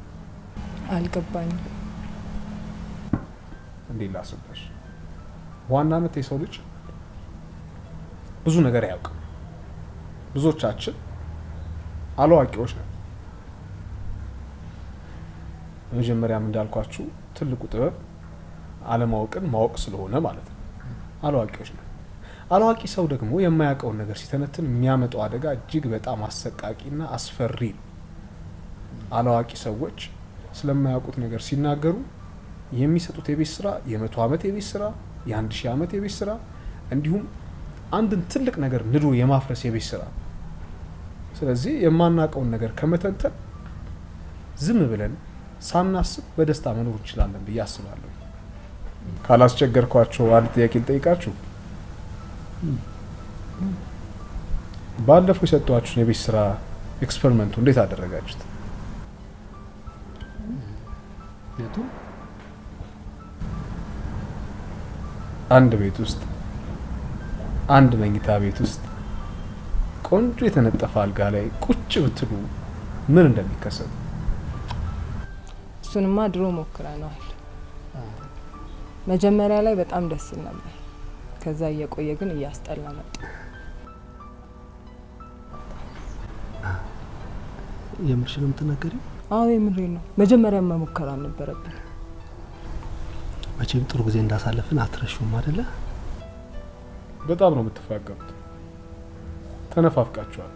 አልገባኝም። እንዴት ላስብሽ? በዋናነት የሰው ልጅ ብዙ ነገር አያውቅም። ብዙዎቻችን አላዋቂዎች ነን። በመጀመሪያም እንዳልኳችሁ ትልቁ ጥበብ አለማወቅን ማወቅ ስለሆነ ማለት ነው። አላዋቂዎች ነን። አላዋቂ ሰው ደግሞ የማያውቀውን ነገር ሲተነትን የሚያመጣው አደጋ እጅግ በጣም አሰቃቂና አስፈሪ ነው። አላዋቂ ሰዎች ስለማያውቁት ነገር ሲናገሩ የሚሰጡት የቤት ስራ የ100 ዓመት የቤት ስራ፣ የ1000 ዓመት የቤት ስራ፣ እንዲሁም አንድን ትልቅ ነገር ንዶ የማፍረስ የቤት ስራ። ስለዚህ የማናውቀውን ነገር ከመተንተን ዝም ብለን ሳናስብ በደስታ መኖር እንችላለን ብዬ አስባለሁ። ካላስቸገርኳቸው አንድ ጥያቄ ልጠይቃችሁ። ባለፈው የሰጧችሁን የቤት ስራ ኤክስፐሪመንቱ እንዴት አደረጋችሁት? ምክንያቱም አንድ ቤት ውስጥ አንድ መኝታ ቤት ውስጥ ቆንጆ የተነጠፈ አልጋ ላይ ቁጭ ብትሉ ምን እንደሚከሰት እሱንማ ድሮ ሞክረናል። መጀመሪያ ላይ በጣም ደስ ይል ነበር። ከዛ እየቆየ ግን እያስጠላ መጣ። የምርሽ ነው የምትናገሪው? አዎ የምሬ ነው። መጀመሪያ መሞከር አልነበረብን። መቼም ጥሩ ጊዜ እንዳሳለፍን አትረሹም አይደለ? በጣም ነው የምትፋቀሩት። ተነፋፍቃችኋል።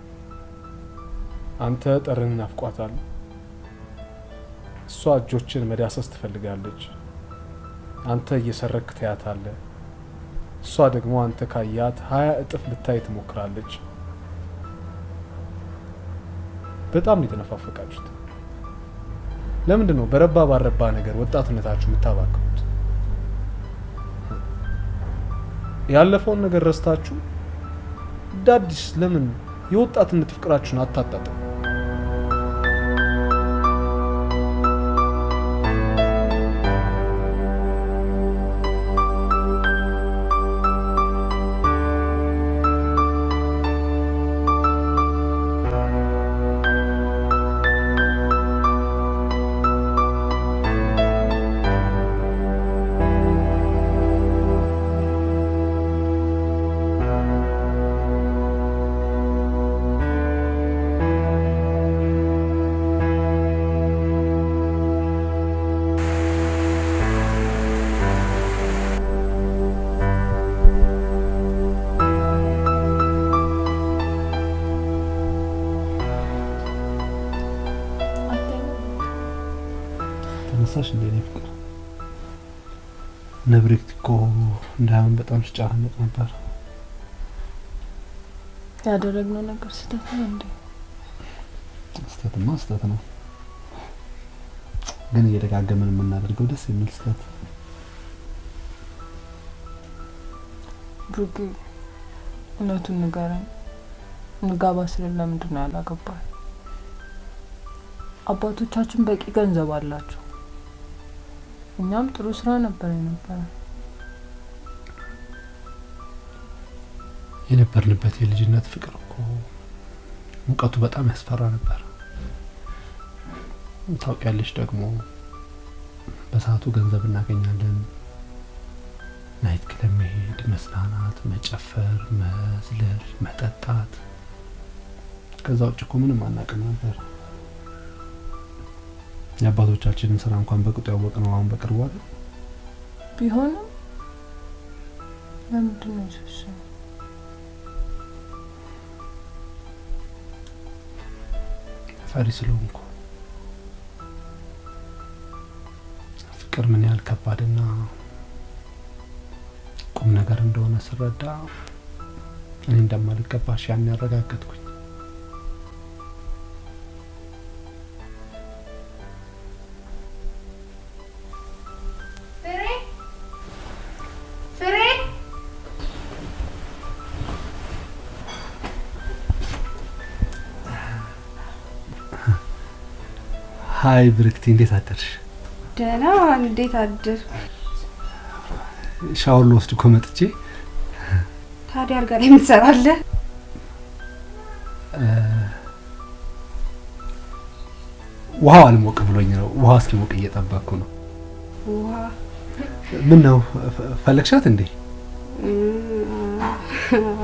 አንተ ጠረን ናፍቋታል። እሷ እጆችን መዳሰስ ትፈልጋለች። አንተ እየሰረክ ታያታለህ። እሷ ደግሞ አንተ ካያት 20 እጥፍ ልታይ ትሞክራለች። በጣም ነው የተነፋፈቃችሁት። ለምንድን ነው በረባ ባረባ ነገር ወጣትነታችሁ የምታባክኑት? ያለፈውን ነገር ረስታችሁ ዳዲስ ለምን የወጣትነት ፍቅራችሁን አታጣጥሙ? ረሳሽ እንዴ ነው ፍቅር? ነብሬት እኮ እንዳሁን በጣም ስጫነቅ ነበር። ያደረግነው ነገር ስህተት ነው እንዴ? ስህተት ነው፣ ግን እየደጋገመን የምናደርገው ደስ የሚል ስህተት። ብሩክ እውነቱን ንገረኝ፣ እንጋባ ስልን ለምንድን ነው ያላገባህ? አባቶቻችን በቂ ገንዘብ አላቸው፣ እኛም ጥሩ ስራ ነበር የነበርንበት የልጅነት ፍቅር እኮ ሙቀቱ በጣም ያስፈራ ነበር። ታውቂያለሽ ደግሞ በሰዓቱ ገንዘብ እናገኛለን፣ ናይት ክለብ መሄድ፣ መዝናናት፣ መጨፈር፣ መዝለል፣ መጠጣት፣ ከዛ ውጭ እኮ ምንም አናውቅም ነበር። የአባቶቻችንን ስራ እንኳን በቅጡ ያወቅነው አሁን በቅርቡ አይደል? ቢሆንም ለምንድን ነው እሱ? ፈሪ ስለሆንኩ። ፍቅር ምን ያህል ከባድና ቁም ነገር እንደሆነ ስረዳ እኔ እንደማልገባሽ ያን ያረጋገጥኩኝ። ሃይ ብርክቲ፣ እንዴት አደርሽ? ደህና። እንዴት አደር? ሻወር ልወስድ እኮ መጥቼ። ታዲያ አልጋ ላይ የምትሰራለህ? ውሃው አልሞቅ ብሎኝ ነው። ውሃ እስኪሞቅ እየጠበቅኩ ነው። ውሃ? ምን ነው ፈለግሻት እንዴ?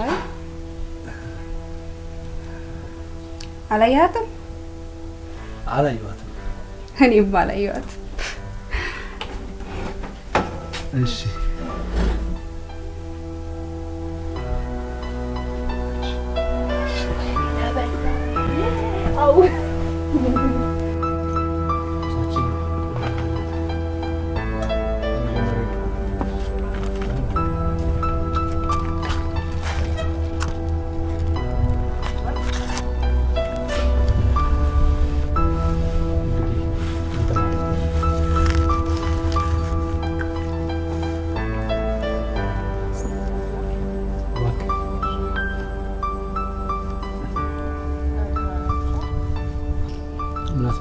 አይ አላየሃትም? አላየኋትም። እኔም አላየኋትም። እሺ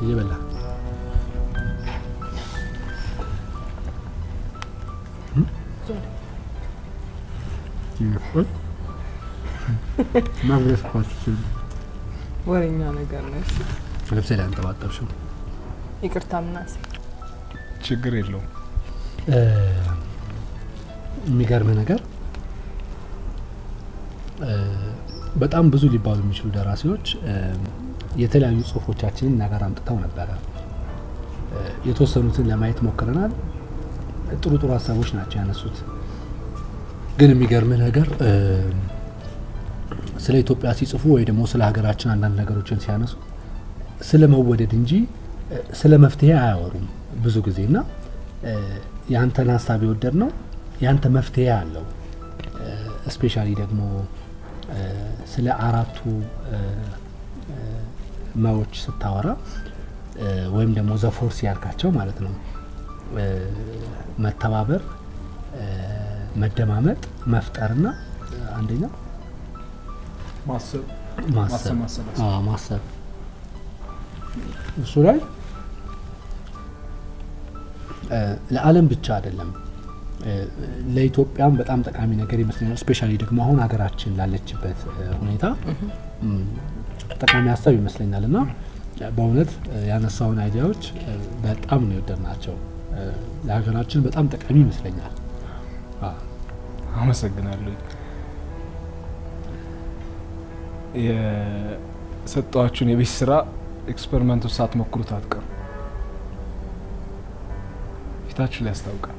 እየበላ ማግረስ ኳስል ወሬኛ ነገር ነው። ልብሴ ላይ አንጠባጠብሽው። ይቅርታ ምናሴ። ችግር የለውም። የሚገርም ነገር በጣም ብዙ ሊባሉ የሚችሉ ደራሲዎች የተለያዩ ጽሁፎቻችንን ነገር አምጥተው ነበረ። የተወሰኑትን ለማየት ሞክረናል። ጥሩ ጥሩ ሀሳቦች ናቸው ያነሱት። ግን የሚገርም ነገር ስለ ኢትዮጵያ ሲጽፉ ወይ ደግሞ ስለ ሀገራችን አንዳንድ ነገሮችን ሲያነሱ ስለ መወደድ እንጂ ስለ መፍትሄ አያወሩም ብዙ ጊዜና ያንተን ሀሳብ የወደድ ነው ያንተ መፍትሄ አለው። ስፔሻሊ ደግሞ ስለ አራቱ ማዎች ስታወራ ወይም ደግሞ ዘፎርስ ያልካቸው ማለት ነው መተባበር፣ መደማመጥ፣ መፍጠርና አንደኛው ማሰብ እሱ ላይ ለዓለም ብቻ አይደለም ለኢትዮጵያም በጣም ጠቃሚ ነገር ይመስለኛል። ስፔሻሊ ደግሞ አሁን ሀገራችን ላለችበት ሁኔታ ጠቃሚ ሀሳብ ይመስለኛል እና በእውነት ያነሳውን አይዲያዎች በጣም ነው የወደድናቸው። ለሀገራችን በጣም ጠቃሚ ይመስለኛል። አመሰግናለሁ። የሰጠዋችሁን የቤት ስራ ኤክስፐሪመንቱ ሳትሞክሩት አትቀሩ። ፊታችሁ ላይ ያስታውቃል።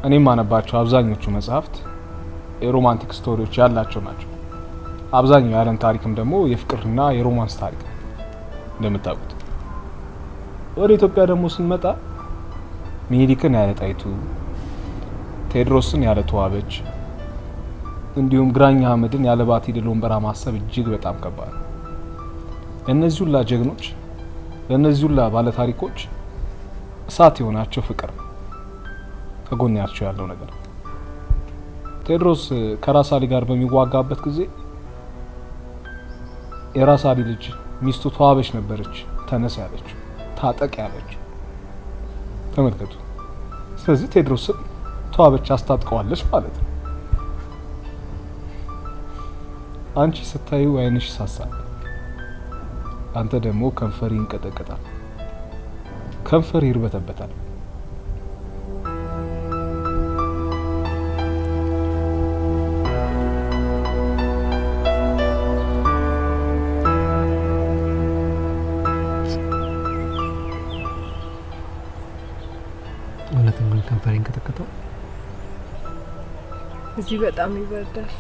እኔም ማነባቸው አብዛኞቹ መጽሐፍት የሮማንቲክ ስቶሪዎች ያላቸው ናቸው። አብዛኛው የዓለም ታሪክም ደግሞ የፍቅርና የሮማንስ ታሪክ ነው እንደምታውቁት። ወደ ኢትዮጵያ ደግሞ ስንመጣ ሚኒሊክን ያለ ጣይቱ፣ ቴዎድሮስን ያለ ተዋበች እንዲሁም ግራኝ አህመድን ያለ ባቲ ድል ወንበራ ማሰብ እጅግ በጣም ከባድ ነው። ለእነዚህ ሁላ ጀግኖች፣ ለእነዚህ ሁላ ባለ ታሪኮች እሳት የሆናቸው ፍቅር ነው ከጎናቸው ያለው ነገር። ቴዎድሮስ ከራስ አሊ ጋር በሚዋጋበት ጊዜ የራስ አሊ ልጅ ሚስቱ ተዋበች ነበረች ተነስ ያለችው፣ ታጠቅ ያለችው። ተመልከቱ። ስለዚህ ቴዎድሮስን ተዋበች አስታጥቀዋለች ማለት ነው። አንቺ ስታዩ አይንሽ ይሳሳል፣ አንተ ደግሞ ከንፈር ይንቀጠቀጣል፣ ከንፈር ይርበተበታል። እውነትም ግን ከንፈር ይንቀጠቀጣል። እዚህ በጣም ይበርዳል።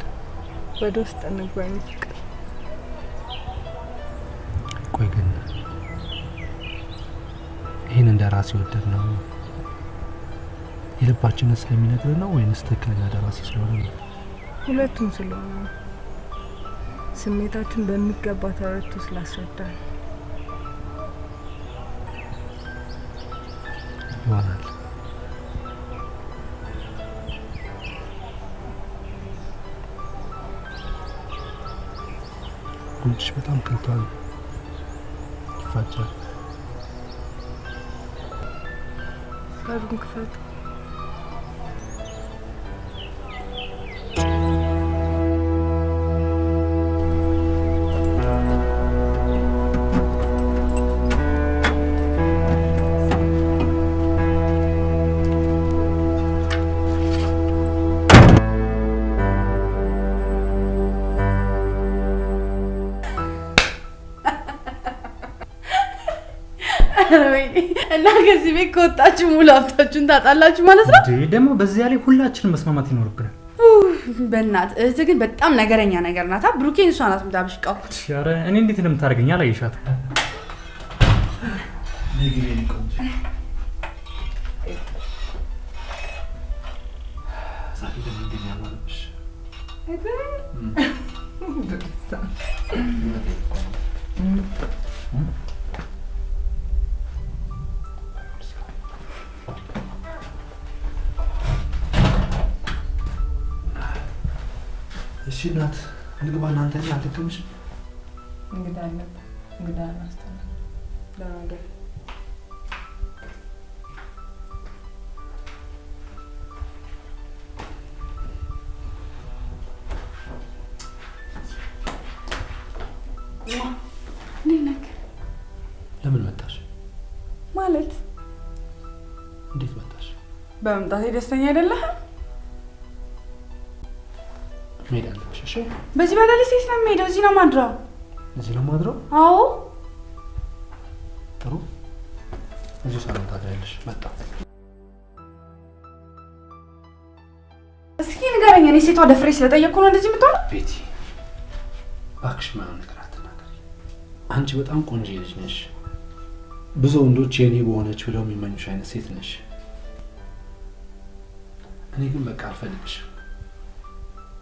ወደ ውስጥ እንግባ ፍቅር። ቆይ ግን ይህን እንደ ራስ ይወደድ ነው የልባችንን ስለሚነግር ነው ወይንስ ትክክለኛ ደራሲ ስለሆነ ነው? ሁለቱም ስለሆነ ነው። ስሜታችን በሚገባ ተረድቶ ስላስረዳል ይሆናል። ጉንጭሽ በጣም ቀልቷል፣ ይፋጃል። በሩን ክፈቱ። እና ከዚህ ቤት ከወጣችሁ ሙሉ ሀብታችሁን ታጣላችሁ ማለት ነው። ደግሞ በዚያ ላይ ሁላችንም መስማማት ይኖርብናል። በእናት እህትህ ግን በጣም ነገረኛ ነገር ናታ። ብሩኬን እሷ ናት የምታብሽቀው። ኧረ እኔ እንዴት እንደምታደርገኝ አላየሻትም? እሺ እናት እንግባ። እናንተ አትከምሽ እንግዳ አለበት። እንግዳ አናስተና ለማገር ለምን መጣሽ? ማለት እንዴት መጣሽ? በመምጣቴ ደስተኛ አይደለህ? መሄድ አለብሽ። እሺ በዚህ በሌሊት ሴት ነው የምሄደው። እዚህ ነው ማድረው። እዚህ ነው ማድረው? አዎ ጥሩ። እዚህ ሳሎን ታድሪያለሽ። መጣሁ። እስኪ ንገረኝ። እኔ ሴቷ ደፍሬ ስለጠየቅኩ ነው እንደዚህ የምትሆነው? ቤቲ እባክሽ ማየውን ነገር አትናገሪ። አንቺ በጣም ቆንጆ ልጅ ነሽ። ብዙ ወንዶች የኔ በሆነች ብለው የሚመኙሽ አይነት ሴት ነሽ። እኔ ግን በቃ አልፈልግሽም።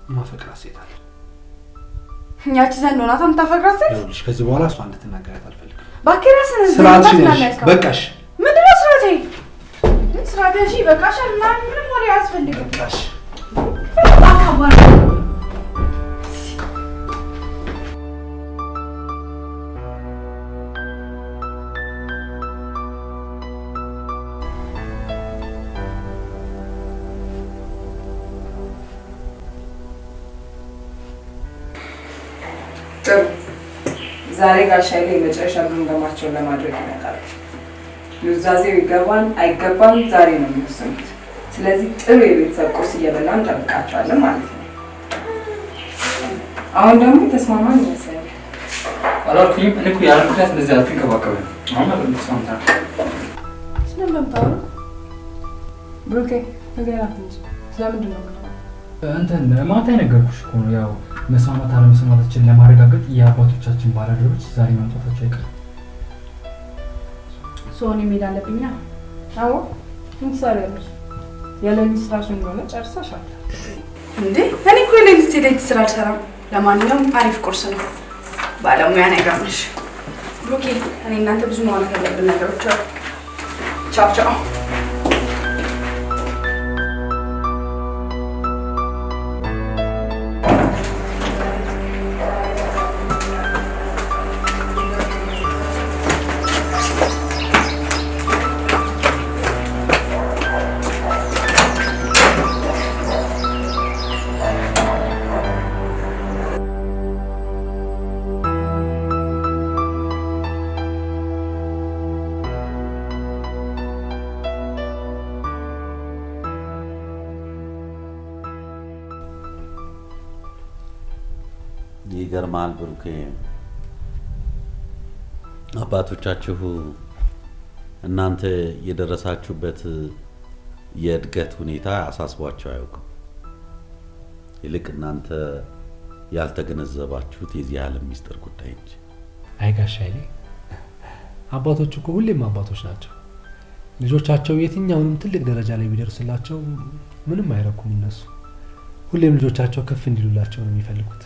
ማፈቅራት ሴት አለ። ያቺ ዘንድ ሆናታ የምታፈቅራት ሴት? ይኸውልሽ ከዚህ በኋላ እሷ እንድትናገራት አልፈልግም። እባክህ ራስህን ስርዓትሽ ነሽ። በቃሽ። ምንድን ነው ስርዓቴ? ስርዓቴ እሺ በቃሽ። ምንም ወሬ አያስፈልግም። በቃሽ። አካባሪ ዛሬ ጋሻ ላይ የመጨረሻ ግምገማቸውን ለማድረግ ይመጣሉ። ኑዛዜው ይገባል አይገባም ዛሬ ነው የሚወስኑት። ስለዚህ ጥሩ የቤተሰብ ቁርስ እየበላን እንጠብቃቸዋለን ማለት ነው። አሁን ደግሞ ተስማማን ይመስላል። አላልኩኝም? እኔ እኮ ያለ ምክንያት እንደዚህ አትንከባከብም። አሁን ማለት ተስማምታ ስለምንታወሩ ብሩኬ ነገራት እንጂ ስለምንድን ነው እንትን ማታ የነገርኩሽ እኮ ነው። ያው መስማማት አለመስማማታችንን ለማረጋገጥ የአባቶቻችን ባለድርቦች ዛሬ መምጣታቸው አይቀርም። ሶኒ ሜዳ አለብኛ። አዎ ምን ትሰሪያለሽ? የሌሊት ስራሽ እንደሆነ ጨርሰሻል እንዴ? እኔ እኮ የሌሊት ስራ አልሰራም። ለማንኛውም አሪፍ ቁርስ ነው። ባለሙያ ነገርሽ። ኦኬ፣ እኔ እናንተ ብዙ ማውራት ያለብን ነገሮች አሉ። ቻው ቻው። ይገርማል ብሩኬ፣ አባቶቻችሁ እናንተ የደረሳችሁበት የእድገት ሁኔታ አሳስቧቸው አያውቅም። ይልቅ እናንተ ያልተገነዘባችሁት የዚህ ዓለም ሚስጥር ጉዳይ እንጂ። አይ ጋሽ ኃይሌ፣ አባቶች እኮ ሁሌም አባቶች ናቸው። ልጆቻቸው የትኛውንም ትልቅ ደረጃ ላይ ቢደርስላቸው ምንም አይረኩም። እነሱ ሁሌም ልጆቻቸው ከፍ እንዲሉላቸው ነው የሚፈልጉት።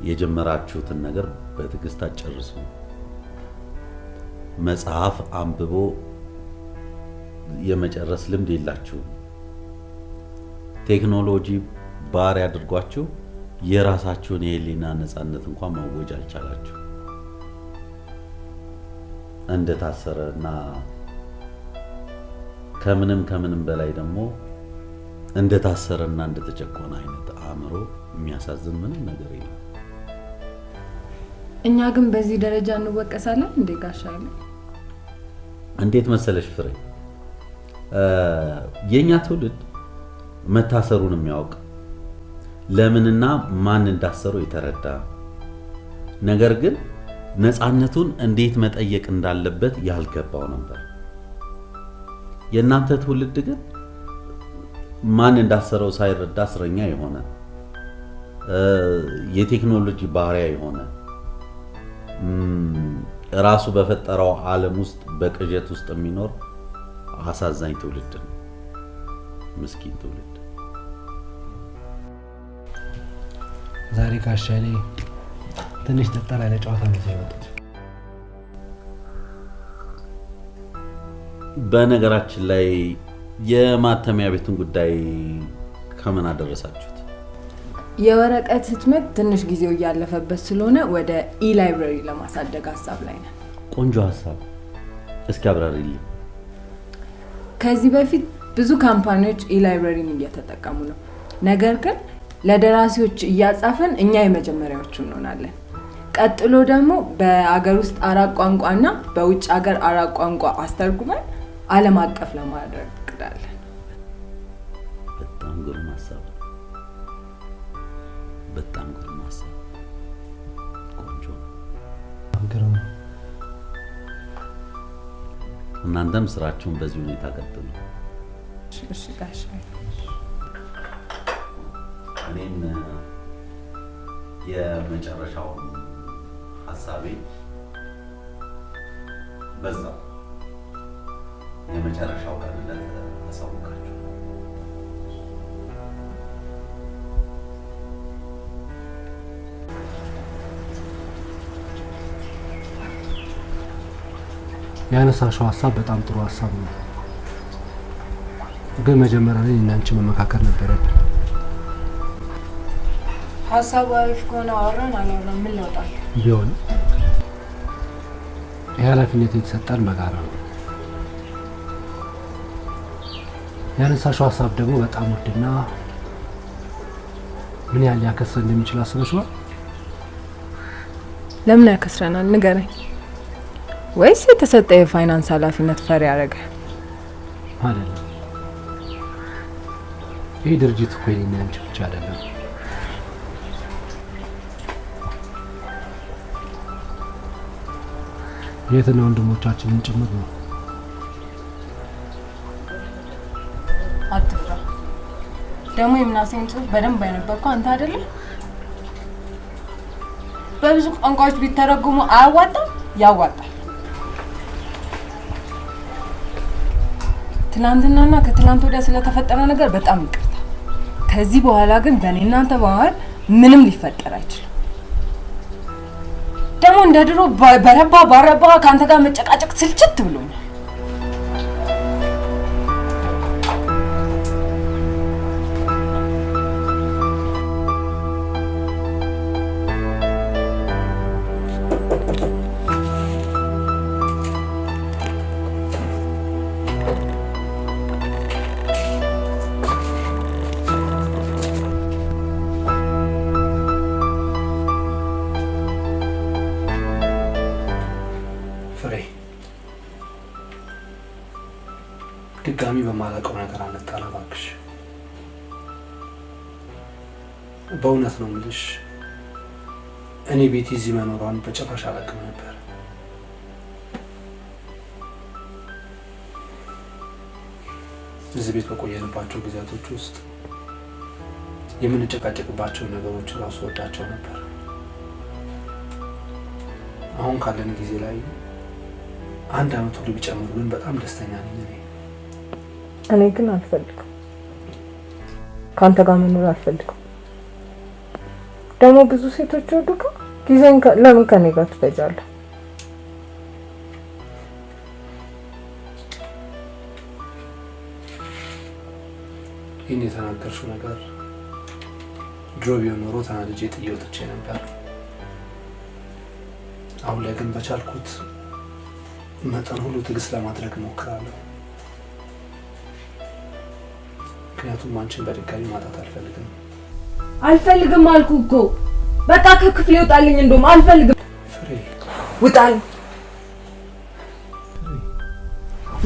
የጀመራችሁትን ነገር በትዕግስት አጨርሱ። መጽሐፍ አንብቦ የመጨረስ ልምድ የላችሁም። ቴክኖሎጂ ባሪያ አድርጓችሁ የራሳችሁን የህሊና ነፃነት እንኳን ማወጅ አልቻላችሁ። እንደታሰረና ከምንም በላይ ደግሞ እንደታሰረና እንደተጨቆነ አይነት አእምሮ የሚያሳዝን ምንም ነገር የለም። እኛ ግን በዚህ ደረጃ እንወቀሳለን እንዴ ጋሽ ኃይሌ? እንዴት መሰለሽ ፍሬ፣ የኛ ትውልድ መታሰሩን የሚያውቅ ለምንና ማን እንዳሰረው የተረዳ ነገር ግን ነፃነቱን እንዴት መጠየቅ እንዳለበት ያልገባው ነበር። የእናንተ ትውልድ ግን ማን እንዳሰረው ሳይረዳ እስረኛ የሆነ የቴክኖሎጂ ባሪያ የሆነ ራሱ በፈጠረው ዓለም ውስጥ በቅዠት ውስጥ የሚኖር አሳዛኝ ትውልድ ነው። ምስኪን ትውልድ። ዛሬ ጋሽ ኃይሌ ትንሽ ጠጠር ያለ ጨዋታ ነው የመጡት። በነገራችን ላይ የማተሚያ ቤቱን ጉዳይ ከምን አደረሳችሁት? የወረቀት ህትመት ትንሽ ጊዜው እያለፈበት ስለሆነ ወደ ኢላይብረሪ ለማሳደግ ሀሳብ ላይ ነን። ቆንጆ ሀሳብ። እስኪ አብራሪልኝ። ከዚህ በፊት ብዙ ካምፓኒዎች ኢላይብረሪን እየተጠቀሙ ነው። ነገር ግን ለደራሲዎች እያጻፈን እኛ የመጀመሪያዎቹ እንሆናለን። ቀጥሎ ደግሞ በአገር ውስጥ 4 ቋንቋና በውጭ ሀገር 4 ቋንቋ አስተርጉመን ዓለም አቀፍ ለማድረግ እቅዳለን። በጣም ግሩም ሀሳብ። በጣም ግሩም ሀሳብ። ቆንጆ። ግሩም። እናንተም ስራችሁን በዚህ ሁኔታ ቀጥሉ። እሺ ጋሽ። እኔም የመጨረሻው ሀሳቤ በዛው የመጨረሻው ቀን ለተሳውቃችሁ ያነሳሽው ሀሳብ በጣም ጥሩ ሀሳብ ነው። ግን መጀመሪያ ላይ እናንቺ መመካከር ነበረብን። ሀሳቡ አሪፍ ከሆነ አወራን አላወራን ምን ለውጣል? ቢሆንም የኃላፊነት የተሰጠን በጋራ ነው። ያነሳሽው ሀሳብ ደግሞ በጣም ውድና ምን ያህል ሊያከስረን እንደሚችል አስበሽዋል? ለምን ያከስረናል ንገረኝ። ወይስ የተሰጠ የፋይናንስ ኃላፊነት ፈሪ ያደረገ አይደለም። ይሄ ድርጅት እኮ የኔና ያንቺ ብቻ አይደለም። የትና ወንድሞቻችንን ጭምር ነው። አትፍራ። ደግሞ የምናሴን ጽሑፍ በደንብ አይነበብከው አንተ አይደለ? በብዙ ቋንቋዎች ቢተረጉሙ አያዋጣም? ያዋጣል። ትናንትናና ከትናንት ወዲያ ስለተፈጠረ ነገር በጣም ይቅርታ። ከዚህ በኋላ ግን በእኔና አንተ መሀል ምንም ሊፈጠር አይችልም። ደግሞ እንደ ድሮ በረባ ባረባ ከአንተ ጋር መጨቃጨቅ ስልችት ብሎኛል። ድጋሚ በማላውቀው ነገር አንጣላ እባክሽ። በእውነት ነው የምልሽ፣ እኔ ቤቲ እዚህ መኖሯን በጭራሽ አላውቅም ነበር። እዚህ ቤት በቆየንባቸው ጊዜያቶች ውስጥ የምንጨቃጨቅባቸው ነገሮች ራሱ ወዳቸው ነበር። አሁን ካለን ጊዜ ላይ 1 ዓመት ሁሉ ቢጨምሩልን በጣም ደስተኛ ነኝ። እኔ ግን አልፈልግም፣ ካንተ ጋር መኖር አልፈልግም። ደግሞ ብዙ ሴቶች ወዱካ ጊዜን ለምን ከኔ ጋር ትፈጃለህ? ይህን የተናገርሽው ነገር ድሮ ቢሆን ኖሮ ተናድጄ ጥዬ ወጥቼ ነበር። አሁን ላይ ግን በቻልኩት መጠን ሁሉ ትዕግስት ለማድረግ እሞክራለሁ። ምክንያቱም አንቺን በድጋሚ ማጣት አልፈልግም። አልፈልግም አልኩ እኮ በቃ ከክፍሌ ውጣልኝ። እንደውም አልፈልግም። ፍሬ ውጣልኝ፣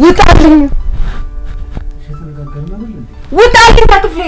ውጣልኝ፣ ውጣልኝ ከክፍሌ።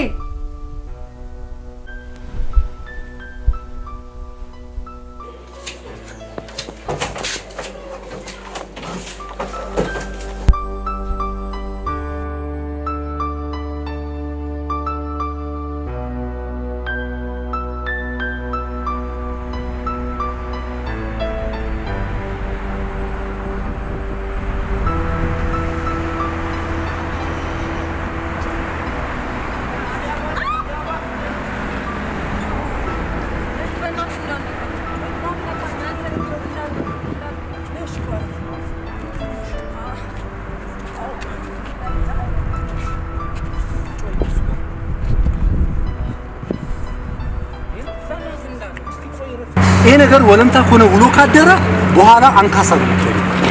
ይሄ ነገር ወለምታ ከሆነ ውሎ ካደረ በኋላ አንካሳ ነው።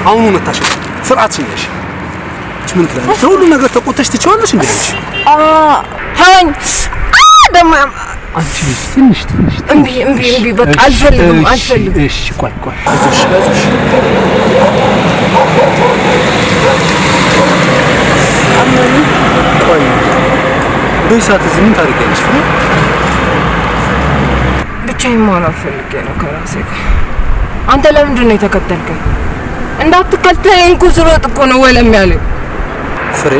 አሁኑ መታሽ ስርዓት ሲነሽ ምን ትላለሽ? ሁሉ ነገር ተቆጥተሽ ትችዋለሽ እንዴ? ተወኝ። ደማ አንቺ ትንሽ እምቢ በቃ አልፈልግም። እሺ ቆይ እሺ ቆይ በሰዓት እዚህ ምን ታደርጊያለሽ? ብቻዬን መሆን ፈልጌ ነው ከራሴ ጋር። አንተ ለምንድን ነው የተከተልከኝ? እንዳትከተለኝ እኮ ስሮጥ እኮ ነው ወለም ያለኝ። ፍሬ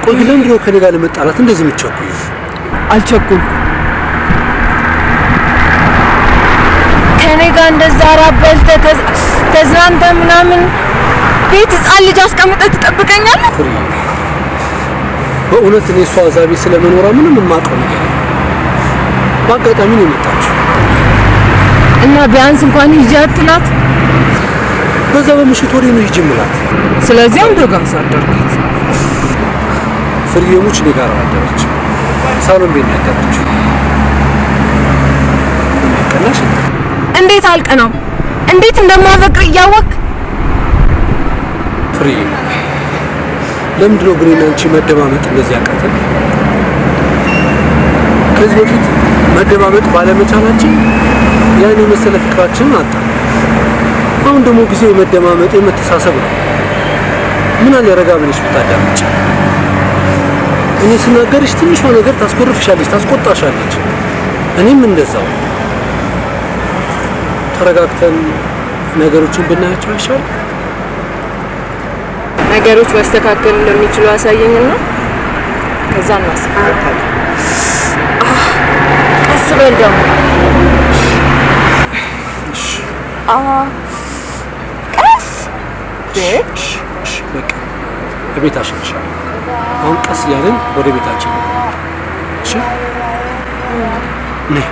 ቆይ ለምንድን ነው ከኔ ጋር ለመጣላት እንደዚህ የምትቸኩኝ? አልቸኩልኩም። ከኔ ጋር እንደዛ ራበል ተዝናንተ ምናምን ቤት ህፃን ልጅ አስቀምጠህ ትጠብቀኛለህ? ፍሬ በእውነት እኔ እሷ እዛ ቤት ስለመኖሯ ምንም የማውቀው ነገር የለም። በአጋጣሚ ነው የመጣችው እና ቢያንስ እንኳን ሂጂ አትላት? በዛ በምሽት ወሬ ነው ሂጂ የምላት። ስለዚህ አንተ ጋር ሳደርጋት ፍሬሙች እኔ ጋር አደረች። ሳሎን ቤት ነው ያደረችው። ቀናሽ እንዴት አልቀናም? እንዴት እንደማፈቅር እያወቅ ፍሬ ለምንድን ነው ግን አንቺ መደማመጥ እንደዚህ ያቃተን? ከዚህ በፊት መደማመጥ ባለመቻላችን ያን የመሰለ ፍቅራችንን አጣን። አሁን ደግሞ ጊዜው የመደማመጥ የመተሳሰብ ነው። ምን አለ ረጋ ብለሽ ብታዳምጪ? እኔ ስናገርሽ ትንሿ ነገር ታስኮርፍሻለች፣ ታስቆጣሻለች። እኔም እንደዛው። ተረጋግተን ነገሮችን ብናያቸው አይሻል? ነገሮች መስተካከል እንደሚችሉ አሳየኝና ከዛ እናስብበታለን። ቀስ በል ደግሞ ቀስ በቃ ቤታችን ይሻላል። አሁን ቀስ እያለን ወደ ቤታችን ነው። እሺ ነይ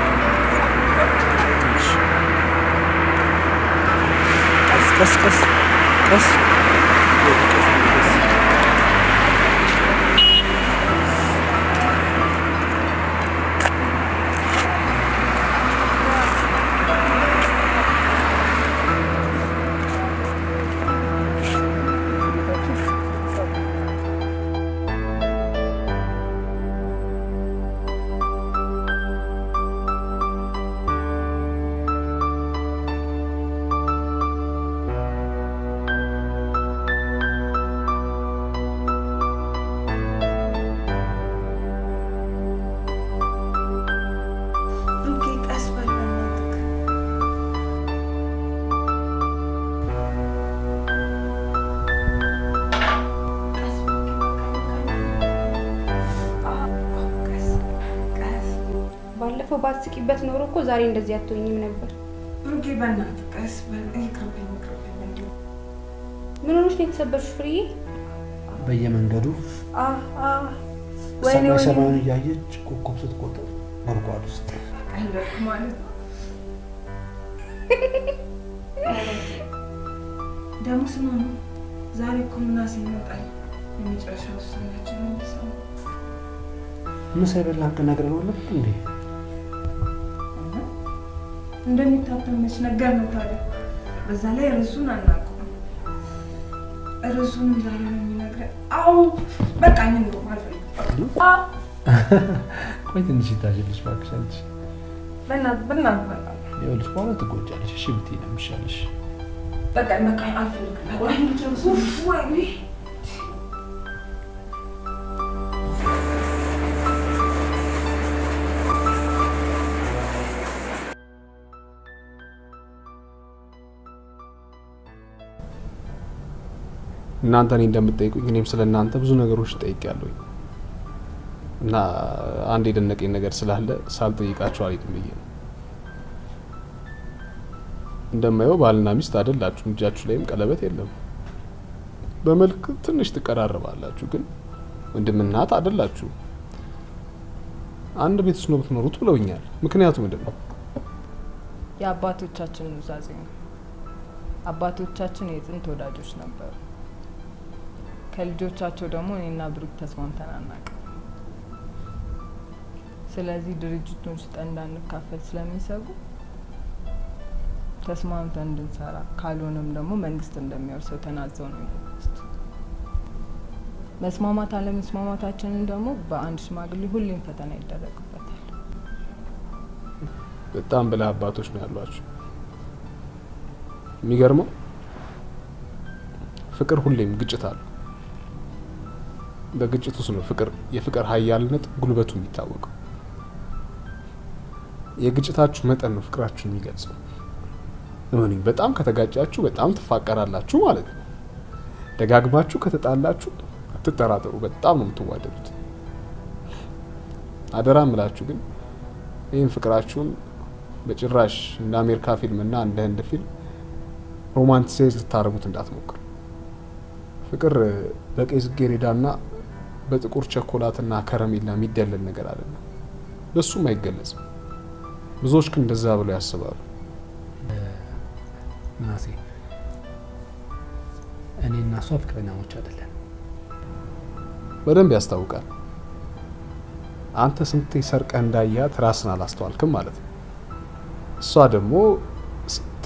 ቀስ ቀስ ቀስ ባለፈው ባትስቂበት ኖሮ እኮ ዛሬ እንደዚህ አትሆኝም ነበር። ብሩኬ በእናትህ ቀስ በል። ይቅርብኝ። ምን ሆነሽ ነው የተሰበርሽ ፍሬዬ? በየመንገዱ ወይኔ ሰማዩን እያየች ኮከብ ስትቆጥር ጉድጓድ ውስጥ ቀለድኩ ማለት ነው። ደግሞ ስማ ዛሬ እኮ ምናሴ ይመጣል። የመጨረሻ ውሳኔያችን እንዲሰማ ምሳ የበላን ቀን ነግረነው ነበር እንዴ? እንደሚታተመች ነገር ነው ታዲያ። በዛ ላይ ርዕሱን አናውቀውም። ርዕሱንም ዛሬ ነው የሚነግረን። አዎ በቃ ምን ነው ማለት ነው። ቆይ ትንሽ ይታሽልሽ እባክሽ አንቺ። በእናትህ ይኸውልሽ በኋላ ትጎጃለሽ። እሺ ብትይ ነው የሚሻልሽ። በቃ አልፈልግም። ወይኔ እናንተ እኔ እንደምትጠይቁኝ እኔም ስለ እናንተ ብዙ ነገሮች ጠይቄያለሁ እና አንድ የደነቀኝ ነገር ስላለ ሳልጠይቃችሁ አልሄድም ብዬ ነው። እንደማየው ባልና ሚስት አይደላችሁም። እጃችሁ ላይም ቀለበት የለም። በመልክ ትንሽ ትቀራረባላችሁ፣ ግን ወንድምና እህት አይደላችሁ። አንድ ቤት ውስጥ ነው የምትኖሩት ብለውኛል። ምክንያቱ ምንድን ነው? የአባቶቻችን ኑዛዜ ነው። አባቶቻችን የጥንት ወዳጆች ነበሩ። ከልጆቻቸው ደግሞ እኔና ብሩክ ተስማምተን አናውቅም። ስለዚህ ድርጅቱን ሽጠን እንዳንካፈል ስለሚሰጉ ተስማምተን እንድንሰራ ካልሆነም ደግሞ መንግስት እንደሚወርሰው ተናዘው ነው የሚሉት። መስማማት አለመስማማታችንን ደግሞ በአንድ ሽማግሌ ሁሌም ፈተና ይደረግበታል። በጣም ብልህ አባቶች ነው ያሏችሁ። የሚገርመው ፍቅር ሁሌም ግጭት አለው። በግጭት ውስጥ ነው የፍቅር ኃያልነት ጉልበቱ የሚታወቀው። የግጭታችሁ መጠን ነው ፍቅራችሁን የሚገልጸው። እመኑኝ፣ በጣም ከተጋጫችሁ በጣም ትፋቀራላችሁ ማለት ነው። ደጋግማችሁ ከተጣላችሁ አትጠራጠሩ፣ በጣም ነው የምትዋደዱት። አደራ እምላችሁ ግን ይህን ፍቅራችሁን በጭራሽ እንደ አሜሪካ ፊልም እና እንደ ህንድ ፊልም ሮማንቲሳይዝ ልታደርጉት እንዳትሞክሩ። ፍቅር በቀይ ጽጌረዳና በጥቁር ቸኮላትና ከረሜላ የሚደለል ነገር አይደለም። በሱም አይገለጽም። ብዙዎች ግን እንደዛ ብለው ያስባሉ። ናሴ እኔ እና እሷ ፍቅረኛሞች አይደለን። በደንብ ያስታውቃል። አንተ ስንቴ ሰርቀህ እንዳያት ራስን አላስተዋልክም ማለት ነው። እሷ ደግሞ ስንቴ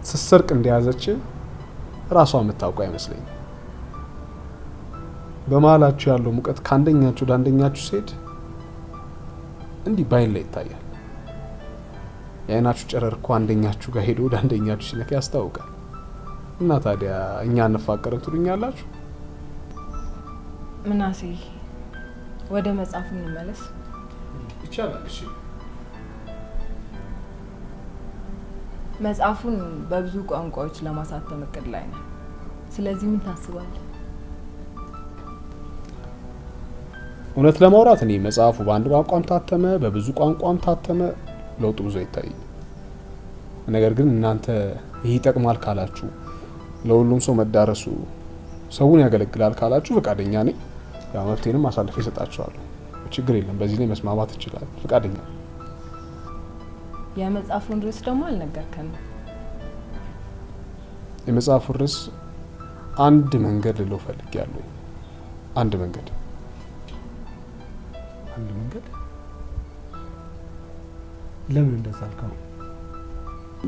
ስትሰርቅ እንደያዘች ራሷ የምታውቀው አይመስለኝም። በመሀላችሁ ያለው ሙቀት ከአንደኛችሁ ወደ አንደኛችሁ ሲሄድ እንዲህ ባይን ላይ ይታያል። የአይናችሁ ጨረር እኮ አንደኛችሁ ጋር ሄዶ ወደ አንደኛችሁ ሲነካ ያስታውቃል። እና ታዲያ እኛ እንፋቀርን ትሉኛላችሁ? ምናሴ ወደ መጽሐፉ እንመለስ ይቻላል። እሺ መጽሐፉን በብዙ ቋንቋዎች ለማሳተም እቅድ ላይ ነን። ስለዚህ ምን ታስባለህ? እውነት ለማውራት እኔ መጽሐፉ በአንድ ቋንቋም ታተመ በብዙ ቋንቋም ታተመ ለውጥ ብዙ አይታይም። ነገር ግን እናንተ ይሄ ይጠቅማል ካላችሁ ለሁሉም ሰው መዳረሱ ሰውን ያገለግላል ካላችሁ ፈቃደኛ ነኝ። ያው መፍትሄንም አሳልፌ እሰጣችኋለሁ። ችግር የለም። በዚህ ላይ መስማማት ይችላል። ፈቃደኛ ነኝ። የመጽሐፉን ርዕስ ደግሞ አልነገርከንም። የመጽሐፉን ርዕስ አንድ መንገድ ልለው ፈልጌያለሁ። አንድ መንገድ ለምን እንደዛ አልከው?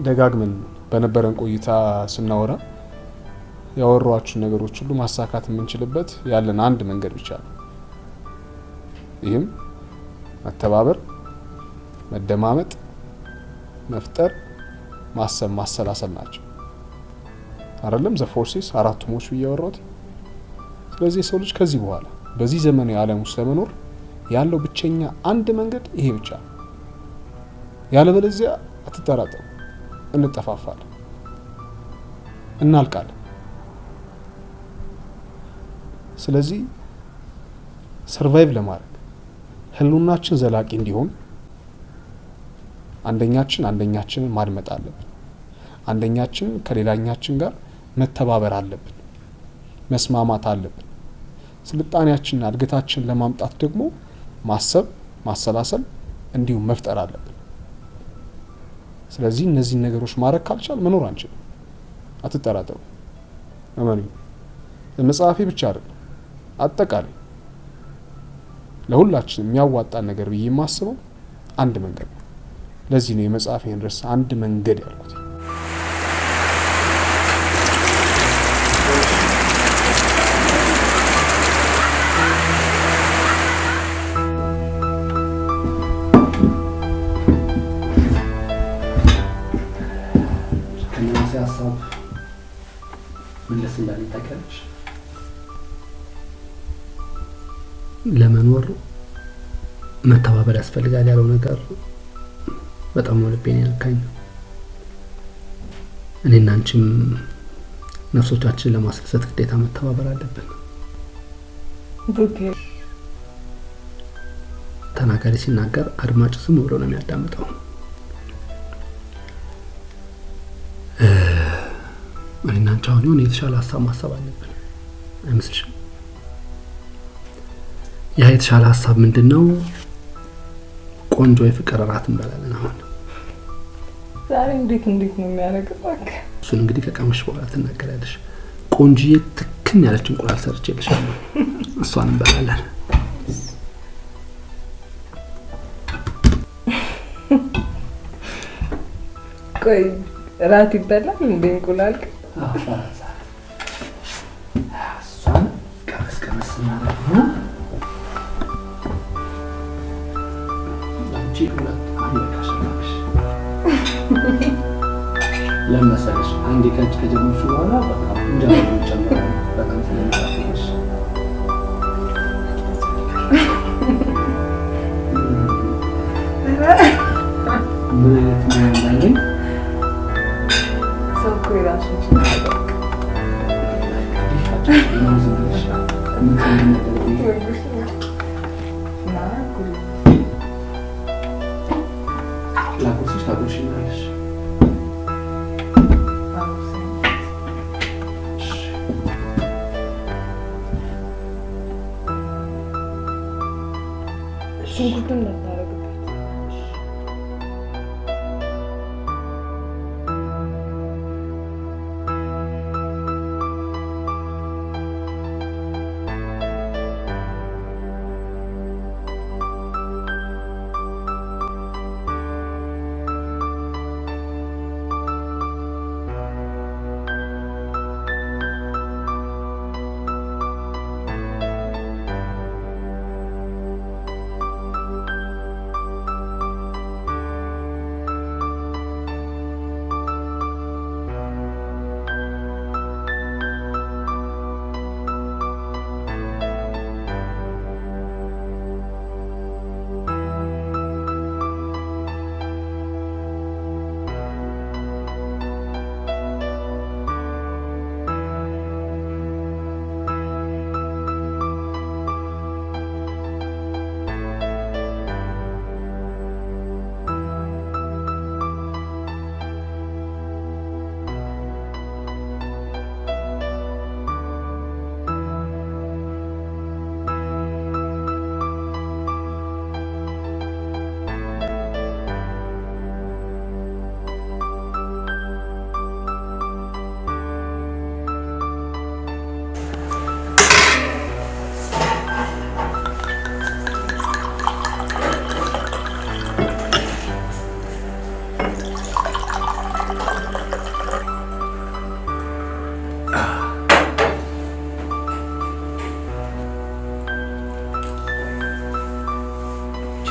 ደጋግመን በነበረን ቆይታ ስናወራ ያወሯችሁ ነገሮች ሁሉ ማሳካት የምንችልበት ያለን አንድ መንገድ ብቻ ነው። ይህም መተባበር፣ መደማመጥ፣ መፍጠር፣ ማሰብ፣ ማሰላሰል ናቸው። አይደለም ዘ ፎርሲስ አራቱ ሞች ብያወራሁት። ስለዚህ የሰው ልጅ ከዚህ በኋላ በዚህ ዘመናዊ ዓለም ውስጥ ለመኖር ያለው ብቸኛ አንድ መንገድ ይሄ ብቻ ነው። ያለበለዚያ አትጠራጠሩ፣ እንጠፋፋለን፣ እናልቃለን። ስለዚህ ሰርቫይቭ ለማድረግ ህልውናችን ዘላቂ እንዲሆን አንደኛችንን ማድመጥ አለብን። አንደኛችን ከሌላኛችን ጋር መተባበር አለብን፣ መስማማት አለብን። ስልጣኔያችንና እድገታችንን ለማምጣት ደግሞ ማሰብ፣ ማሰላሰል እንዲሁም መፍጠር አለብን። ስለዚህ እነዚህን ነገሮች ማድረግ ካልቻል መኖር አንችልም። አትጠራጠሩ፣ እመኑ። ለመጽሐፌ ብቻ አይደለም፣ አጠቃላይ ለሁላችን የሚያዋጣን ነገር ብዬ የማስበው አንድ መንገድ ነው። ለዚህ ነው የመጽሐፌን ርዕስ አንድ መንገድ ያልኩት። ከነዚህ ሀሳብ መለስ እንዳልታቀልሽ ለመኖር መተባበር ያስፈልጋል ያለው ነገር በጣም ነው ልቤን ያልካኝ። እኔና አንቺም ነፍሶቻችንን ለማስደሰት ግዴታ መተባበር አለብን። ኦኬ። ተናጋሪ ሲናገር አድማጭ ዝም ብሎ ነው የሚያዳምጠው። እኔና አንቺ አሁን የሆነ የተሻለ ሀሳብ ማሰብ አለብን አይመስልሽም? ያ የተሻለ ሀሳብ ምንድነው? ቆንጆ የፍቅር እራት እንበላለን። አሁን ዛሬ እንዴት ነው የሚያደርገው? እሱን እንግዲህ ከቀመሽ በኋላ ትናገራለሽ። ቆንጆዬ ትክክል ያለች እንቁላል ሰርቼልሻለሁ፣ እሷን እንበላለን። ቆይ እራት ይበላል እንዴ? እንቁላል እሷን ቀመስቀመስ ማለት ነው። ለመሰለሽ አንዴ ከጀመርሽ በኋላ በቃ እንጀራ ጨምረው በጣም ስለሚጣፍጥሽ ምን አይነት ነው ያለኝ ሰው እኮ የራሱ ላቁርስሽ ታቁርሽኛለሽ። ሽንኩርቱን እንዳታረግበት።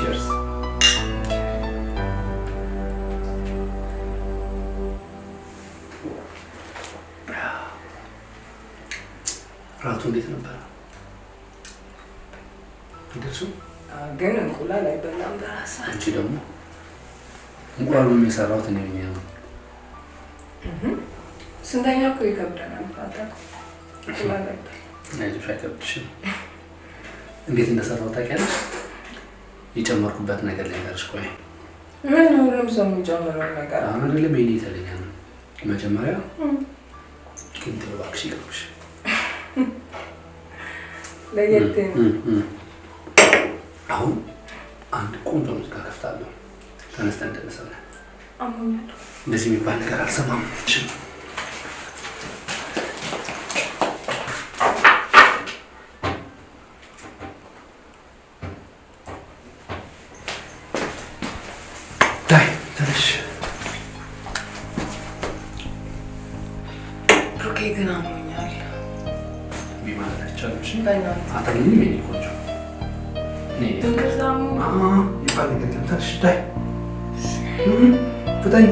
ቸርስ። ራቱ እንዴት ነበር? እንደሱ ግን እንቁላል አይበላም በራሳ። አንቺ ደግሞ እንቁላሉን የሰራሁት እኔ ነኝ። ስንተኛ እኮ ይከብደናል ፋታ። እንቁላል አይበላም። አይዞሽ አይከብድሽም። እንዴት እንደሰራው ታውቂያለሽ? የጨመርኩበት ነገር ልንገርሽ። ቆይ ምን ሁሉም ሰው የሚጨምረው ነገር አሁን አይደለም ይሄ የተለየ ነው። መጀመሪያ ቅንጥ እባክሽ ይቅርብሽ። ለየት አሁን አንድ ቆንጆ ሙዚቃ ከፍታለሁ። ተነስተን እንደመሰለን አሞኛለሁ። እንደዚህ የሚባል ነገር አልሰማም። እሺ ዳይ ተነሽ። ብሩኬ ግን አሞኛል። ቢማለት አይቻልም። እሺ በእናትህ አታገኝም። የኔ ቆንጆ ድንቅርዛሙ ይባል ነገር የለም። ተነሽ ዳይ ፍጠኝ።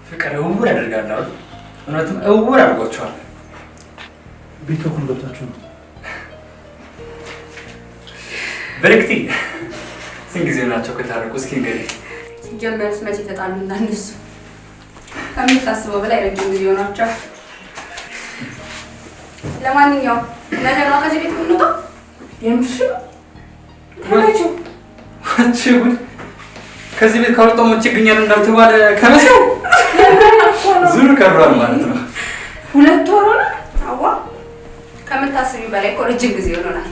ፍቅር እውር ያደርጋል። እውነትም እውር አድርጓቸዋል። ቤት በኩል ገብታችሁ ነው? በረክቲ ስንት ጊዜ ናቸው ከታረቁ? እስኪ እንግዲህ ሲጀመርስ መቼ ተጣሉ? እንዳነሱ ከምታስበው በላይ ረጅም ጊዜ ሆናቸው። ለማንኛውም ነገ ነው ከዚህ ቤት የምንወጣው። የምሽ ከዚህ ቤት ካወጣሁ ሞቼ እገኛለሁ እንዳልተባለ ከመሰው ዙር ቀርሯል ማለት ነው። 2 ወር ሆነ። አዋ ከምታስቢው በላይ እኮ ረጅም ጊዜ ሆኖናል።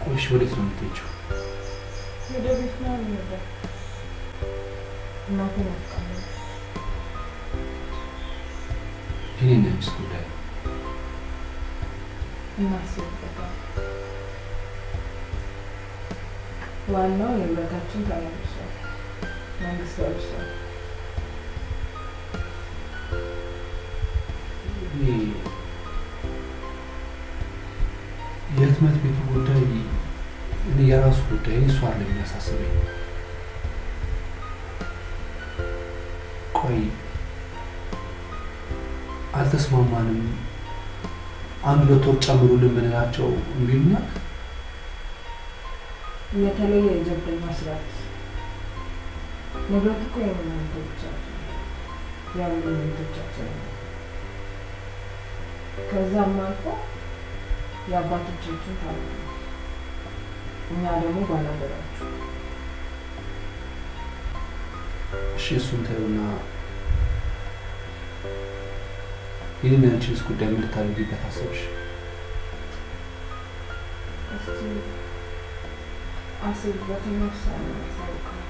ቆይሽ ወዴት ነው የምትሄጂው? ወደ ቤት ነው የምሄደው። እናቴ ናፍቃለች። የእኔና የሚስት ጉዳይ እናስብበታለን። ዋናው ንብረታችን ተመልሷል፣ መንግስት ደርሷል። የህትመት ቤቱ ጉዳይ እኔ የራሱ ጉዳይ እሷ አለ የሚያሳስበኝ። ቆይ አልተስማማንም፣ 1-2 ወር ጨምሩልን ብንላቸው እምቢ ይሉናል? የተለየ የጀብደኛ ስራት ንብረት እኮ የምናንቶቻችን የምናንቶቻችን ከዛም አልፎ የአባቶቻችን ታሪክ ነው። እኛ ደግሞ ባላደራችሁ። እሺ እሱን ተይውና የኔና አንቺስ ጉዳይ ምን ልታደርጊበት አሰብሽ? እስቲ አስብበትና ውሳኔ አሳውቃለሁ።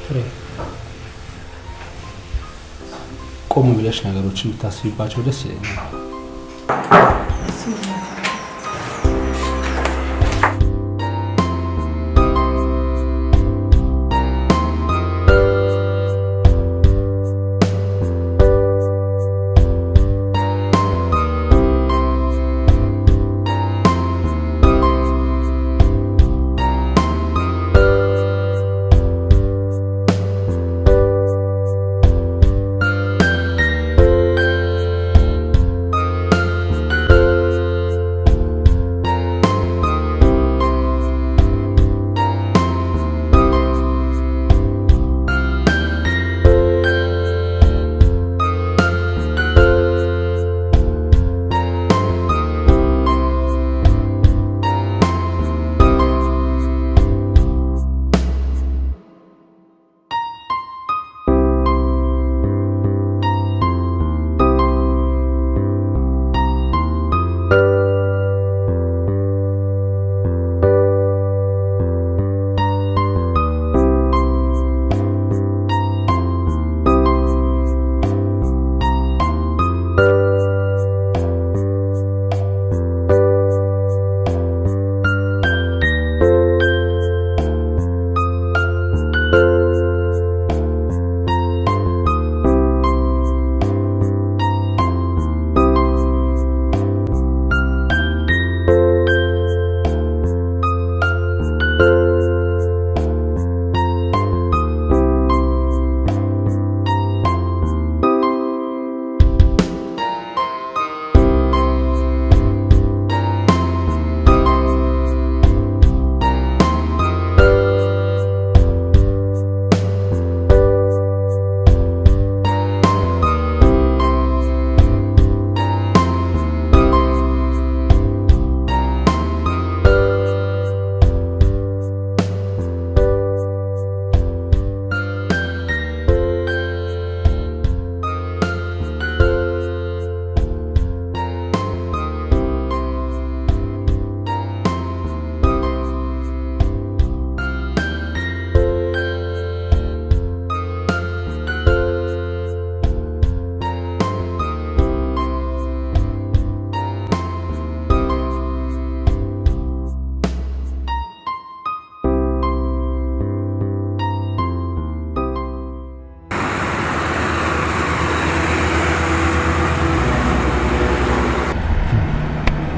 ፍሬ ቆም ብለሽ ነገሮችን ብታስቢባቸው ደስ ይለኛል።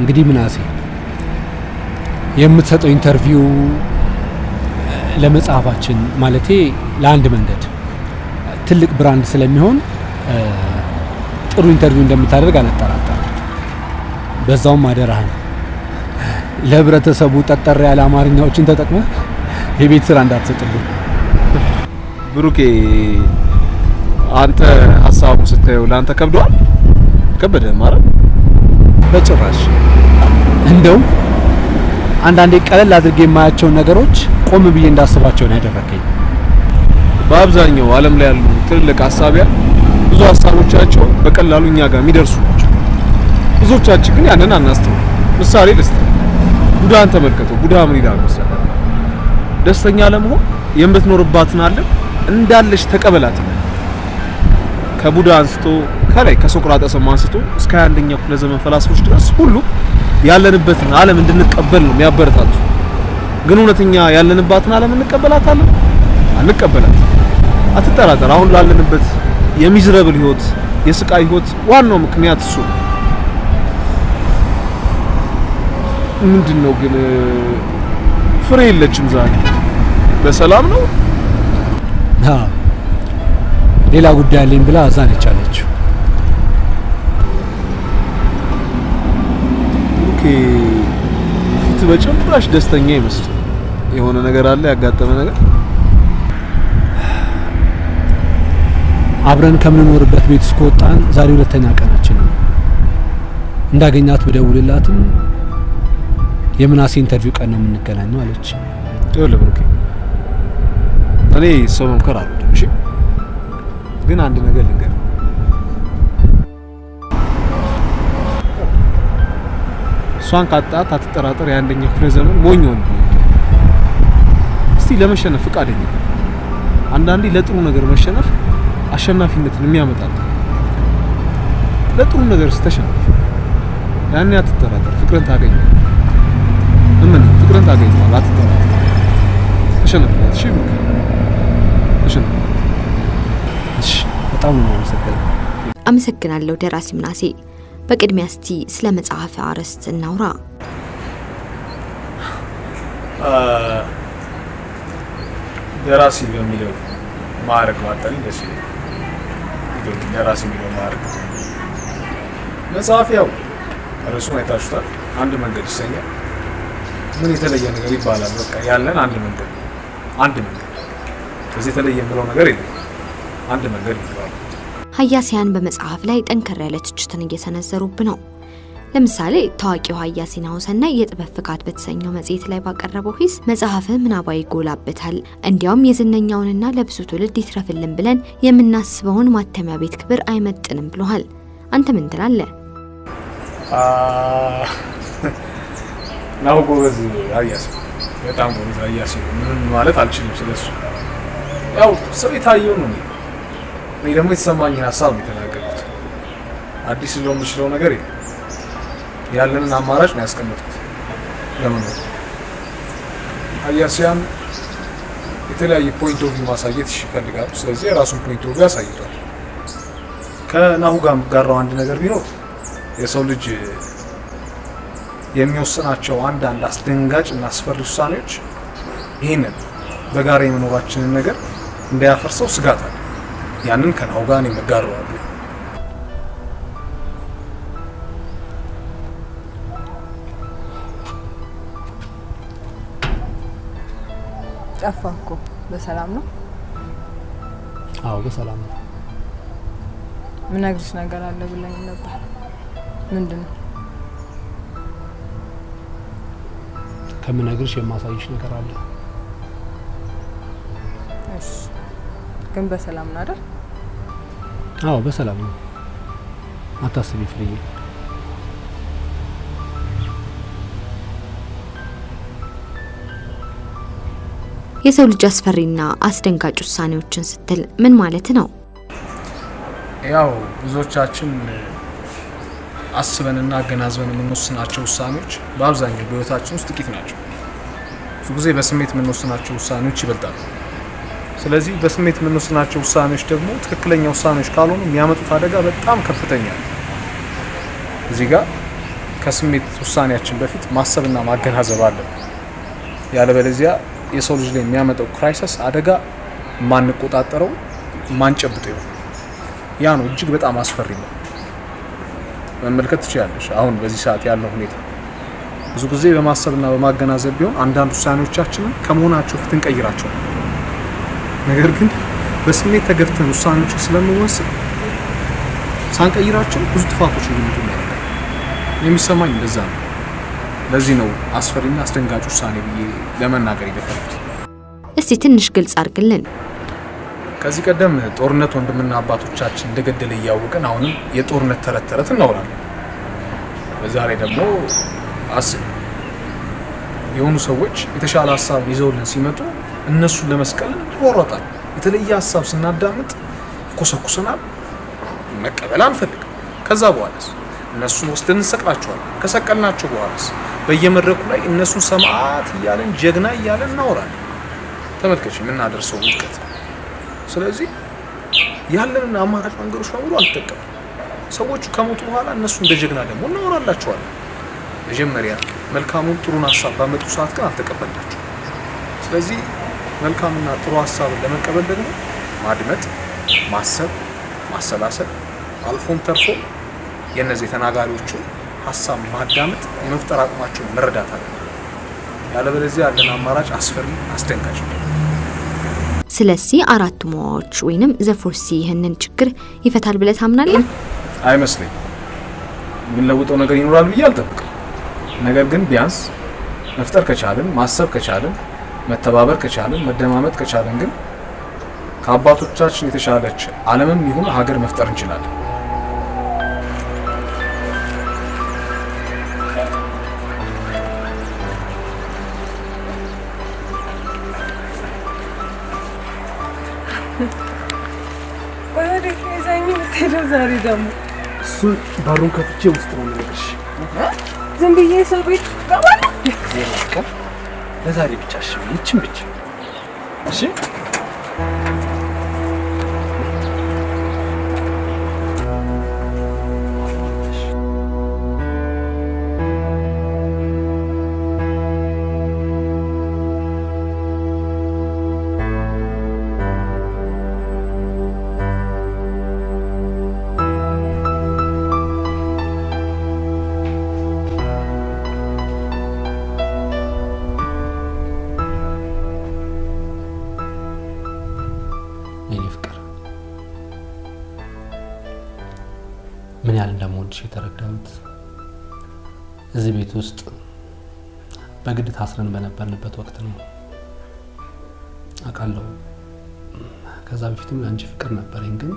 እንግዲህ ምናሴ የምትሰጠው ኢንተርቪው ለመጽሐፋችን ማለቴ ለአንድ መንገድ ትልቅ ብራንድ ስለሚሆን ጥሩ ጥሩ ኢንተርቪው እንደምታደርግ አልጠራጠርም። በዛውም አደራህን ለህብረተሰቡ ጠጠር ያለ አማርኛዎችን ተጠቅመህ የቤት ስራ እንዳትሰጥልኝ። ብሩኬ አንተ ሀሳቡ ስታየው ለአንተ ከብዷል? ከበደ ማለት በጭራሽ። እንደው አንዳንዴ ቀለል አድርጌ የማያቸውን ነገሮች ቆም ብዬ እንዳስባቸው ነው ያደረከኝ። በአብዛኛው ዓለም ላይ ያሉ ትልልቅ ሀሳቢያን ብዙ ሀሳቦቻቸው በቀላሉ እኛ ጋር የሚደርሱ ናቸው። ብዙዎቻችን ግን ያንን አናስተውልም። ምሳሌ ልስጥ። ቡዳን ተመልከተው። ቡዳ ምን ይላል መሰለህ? ደስተኛ ለመሆን የምትኖርባትን ዓለም እንዳለች ተቀበላት ይላል። ከቡዳ አንስቶ ከላይ ከሶቅራጠስም አንስቶ እስከ 21ኛው ክፍለ ዘመን ፈላስፎች ድረስ ሁሉ ያለንበትን ዓለም እንድንቀበል ነው የሚያበረታቱ። ግን እውነተኛ ያለንባትን ዓለም እንቀበላታለን? አንቀበላትም። አትጠራጠር። አሁን ላለንበት የሚዝረብል ህይወት፣ የስቃይ ህይወት ዋናው ምክንያት እሱ ነው። ምንድነው ግን ፍሬ የለችም ዛሬ። በሰላም ነው? ሌላ ጉዳይ አለኝ ብላ እዛ ነች አለችው። ኦኬ። ፊት በጭራሽ ደስተኛ ይመስል የሆነ ነገር አለ ያጋጠመ ነገር? አብረን ከምንኖርበት ቤት እስከወጣን ዛሬ ሁለተኛ ቀናችን ነው። እንዳገኛት ብደውልላትም የምናሴ ኢንተርቪው ቀን ነው የምንገናኘው አለች። ይኸውልህ ብሩኬ፣ እኔ ሰው መምከር አልወድም። እሺ፣ ግን አንድ ነገር ልንገርህ። እሷን ካጣት አትጠራጠር፣ የ21ኛው ክፍለ ዘመን ሞኝ ወንድ። እስቲ ለመሸነፍ ፍቃደኛ። አንዳንዴ ለጥሩ ነገር መሸነፍ አሸናፊነትን የሚያመጣል። ለጥሩ ነገር ስተሸነፍ ያኔ አትጠራጠር፣ ፍቅርን ታገኛለህ። ምን ፍቅርን ታገኛለህ? አትጠራጠር። ተሸነፍላት። እሺ ብሩኬ፣ ተሸነፍ። እሺ፣ በጣም ነው የማመሰግነው። አመሰግናለሁ ደራሲ ምናሴ። በቅድሚያ እስቲ ስለ መጽሐፍ አርዕስት እናውራ። ደራሲ በሚለው ማዕረግ ማጠን ደስ ይላል። ደራሲ የሚለው ማዕረግ መጽሐፍ ያው ርዕሱን አይታችሁታል። አንድ መንገድ ይሰኛል። ምን የተለየ ነገር ይባላል? በቃ ያለን አንድ መንገድ ከዚህ የተለየ የምለው ነገር የለም። አንድ መንገድ ይባላል። ሀያሲያን በመጽሐፍ ላይ ጠንከር ያለ ትችትን እየሰነዘሩብን ነው። ለምሳሌ ታዋቂው ሀያሲ ናሁሰናይ የጥበብ ፍካት በተሰኘው መጽሔት ላይ ባቀረበው ሂስ መጽሐፍ ምናባዊ ይጎላበታል፣ እንዲያውም የዝነኛውንና ለብዙ ትውልድ ይትረፍልን ብለን የምናስበውን ማተሚያ ቤት ክብር አይመጥንም ብሏል። አንተ ምን ትላለህ? ናሁ ጎበዝ ሀያሲ፣ በጣም ጎበዝ ሀያሲ ነው። ምንም ማለት አልችልም ስለሱ። ያው ሰው የታየው ነው። እኔ ደግሞ የተሰማኝን ሀሳብ ነው የተናገርኩት። አዲስ ሊሆን የሚችለው ነገር የለም። ያለንን አማራጭ ነው ያስቀመጥኩት ለመኖር። ሀያሲያን የተለያየ ፖይንት ኦፍ ቪው ማሳየት ይፈልጋሉ። ስለዚህ የራሱን ፖይንት ኦፍ ቪው አሳይቷል። ከናሁ ጋር ጋራው አንድ ነገር ቢኖር የሰው ልጅ የሚወስናቸው አንዳንድ አስደንጋጭ እና አስፈሪ ውሳኔዎች ይህንን በጋራ የመኖራችንን ነገር እንዳያፈርሰው ስጋት አለ። ያንን ከናሁ ጋር ነው የምጋራው። ጠፋ እኮ። በሰላም ነው? አዎ በሰላም ነው። ምን አግሪሽ ነገር አለ ብለኝ ነበር። ምንድነው? ከምነግርሽ የማሳይሽ ነገር አለ። እሺ፣ ግን በሰላም ነው አይደል? አዎ በሰላም ነው። አታስቢ ፍሬዬ። የሰው ልጅ አስፈሪና አስደንጋጭ ውሳኔዎችን ስትል ምን ማለት ነው? ያው ብዙዎቻችን አስበንና አገናዝበን የምንወስናቸው ውሳኔዎች በአብዛኛው በህይወታችን ውስጥ ጥቂት ናቸው። ብዙ ጊዜ በስሜት የምንወስናቸው ውሳኔዎች ይበልጣሉ። ስለዚህ በስሜት የምንወስናቸው ውሳኔዎች ደግሞ ትክክለኛ ውሳኔዎች ካልሆኑ የሚያመጡት አደጋ በጣም ከፍተኛ ነው። እዚህ ጋር ከስሜት ውሳኔያችን በፊት ማሰብና ማገናዘብ አለብን። ያለበለዚያ የሰው ልጅ ላይ የሚያመጣው ክራይሲስ አደጋ ማንቆጣጠረው ማንጨብጠው ያ ነው እጅግ በጣም አስፈሪ ነው። መመልከት ትችላለሽ። አሁን በዚህ ሰዓት ያለው ሁኔታ ብዙ ጊዜ በማሰብና በማገናዘብ ቢሆን አንዳንድ ውሳኔዎቻችንን ከመሆናቸው ፊት እንቀይራቸው። ነገር ግን በስሜት ተገፍተን ውሳኔዎችን ስለምንወስን ሳንቀይራቸው ብዙ ጥፋቶች ሊመጡ ይችላሉ። የሚሰማኝ እንደዛ ነው። ለዚህ ነው አስፈሪና አስደንጋጭ ውሳኔ ብዬ ለመናገር የደፈርኩት። እስቲ ትንሽ ግልጽ አድርግልን። ከዚህ ቀደም ጦርነት ወንድምና አባቶቻችን እንደገደለ እያወቅን አሁንም የጦርነት ተረት ተረት እናወራለን። በዛ ላይ ደግሞ የሆኑ ሰዎች የተሻለ ሀሳብ ይዘውልን ሲመጡ እነሱን ለመስቀል ይወራጣል። የተለየ ሀሳብ ስናዳምጥ ይኮሰኩሰናል፣ መቀበል አንፈልግም። ከዛ በኋላስ እነሱን ወስደን እንሰቅላቸዋለን። ከሰቀልናቸው በኋላስ በየመድረኩ ላይ እነሱን ሰማዕት እያለን ጀግና እያለን እናወራለን። ተመልከች የምናደርሰው ውድቀት። ስለዚህ ያለንን አማራጭ መንገዶች በሙሉ አልተጠቀምም። ሰዎቹ ከሞቱ በኋላ እነሱ እንደ ጀግና ደግሞ እናወራላቸዋለን። መጀመሪያ መልካሙን ጥሩን ሀሳብ ባመጡ ሰዓት ግን አልተቀበልናቸው። ስለዚህ መልካምና ጥሩ ሀሳብን ለመቀበል ደግሞ ማድመጥ፣ ማሰብ፣ ማሰላሰል አልፎም ተርፎ የእነዚህ ተናጋሪዎቹ ሀሳብ ማዳመጥ የመፍጠር አቅማቸውን መረዳት አለ። ያለበለዚያ ያለን አማራጭ አስፈሪ፣ አስደንጋጭ ነው። ስለዚህ አራቱ ሞዎች ወይንም ዘፎርሲ ይህንን ችግር ይፈታል ብለህ ታምናለህ? አይመስለኝም። የምንለውጠው ነገር ይኖራል ብዬ አልጠብቅም። ነገር ግን ቢያንስ መፍጠር ከቻልን፣ ማሰብ ከቻልን፣ መተባበር ከቻልን፣ መደማመጥ ከቻልን ግን ከአባቶቻችን የተሻለች ዓለምም ይሁን ሀገር መፍጠር እንችላለን። ዛሬ ደግሞ እሱን በሩን ከፍቼ ውስጥ ነው የምልሽ። ዝም ብዬ ሰው ቤት ለዛሬ ብቻ እሺ፣ ይችን ብቻ እሺ። ምን ያህል እንደምወድሽ የተረዳሁት እዚህ ቤት ውስጥ በግድ ታስረን በነበርንበት ወቅት ነው። አውቃለሁ ከዛ በፊትም ለአንቺ ፍቅር ነበረኝ፣ ግን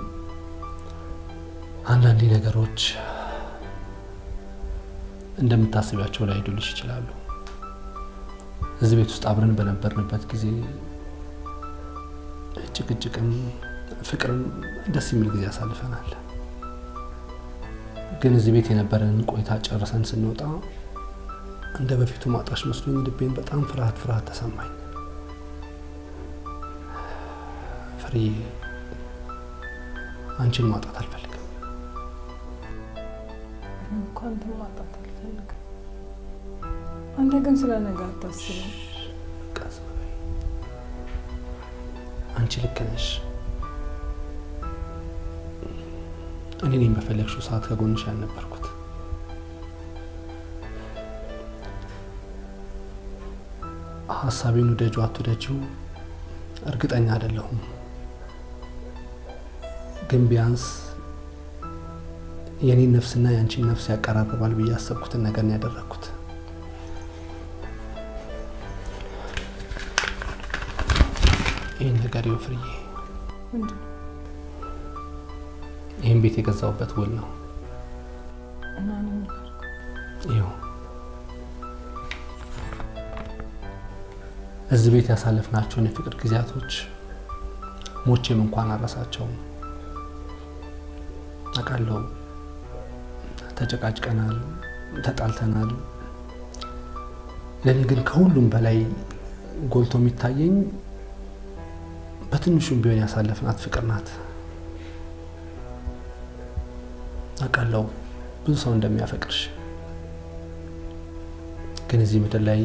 አንዳንዴ ነገሮች እንደምታስቢያቸው ላይሄዱልሽ ይችላሉ። እዚህ ቤት ውስጥ አብረን በነበርንበት ጊዜ ጭቅጭቅም ፍቅርም ደስ የሚል ጊዜ አሳልፈናል። ግን እዚህ ቤት የነበረንን ቆይታ ጨርሰን ስንወጣ እንደ በፊቱ ማጣሽ መስሎኝ ልቤን በጣም ፍርሃት ተሰማኝ። ፍሬዬ፣ አንቺን ማጣት አልፈልግም። እንኳን ማጣት አልፈልግም። አንተ ግን ስለ ነገ አታስብም። ቀስ በይ። አንቺ ልክ ነሽ። እኔ ነኝ በፈለግሽው ሰዓት ከጎንሽ ያልነበርኩት። ሀሳቤን ውደጂው አትውደጂው እርግጠኛ አይደለሁም፣ ግን ቢያንስ የኔን ነፍስና የአንቺን ነፍስ ያቀራርባል ብዬ ያሰብኩትን ነገር ነው ያደረኩት። ይህን ነገር ይኸው ፍርዬ፣ ይህን ቤት የገዛውበት ውል ነው። ይኸው እዚህ ቤት ያሳለፍናቸውን የፍቅር ጊዜያቶች ሞቼም እንኳን አረሳቸውም። አውቃለሁ ተጨቃጭቀናል፣ ተጣልተናል። ለእኔ ግን ከሁሉም በላይ ጎልቶ የሚታየኝ በትንሹም ቢሆን ያሳለፍናት ፍቅር ናት። አውቃለሁ ብዙ ሰው እንደሚያፈቅርሽ፣ ግን እዚህ ምድር ላይ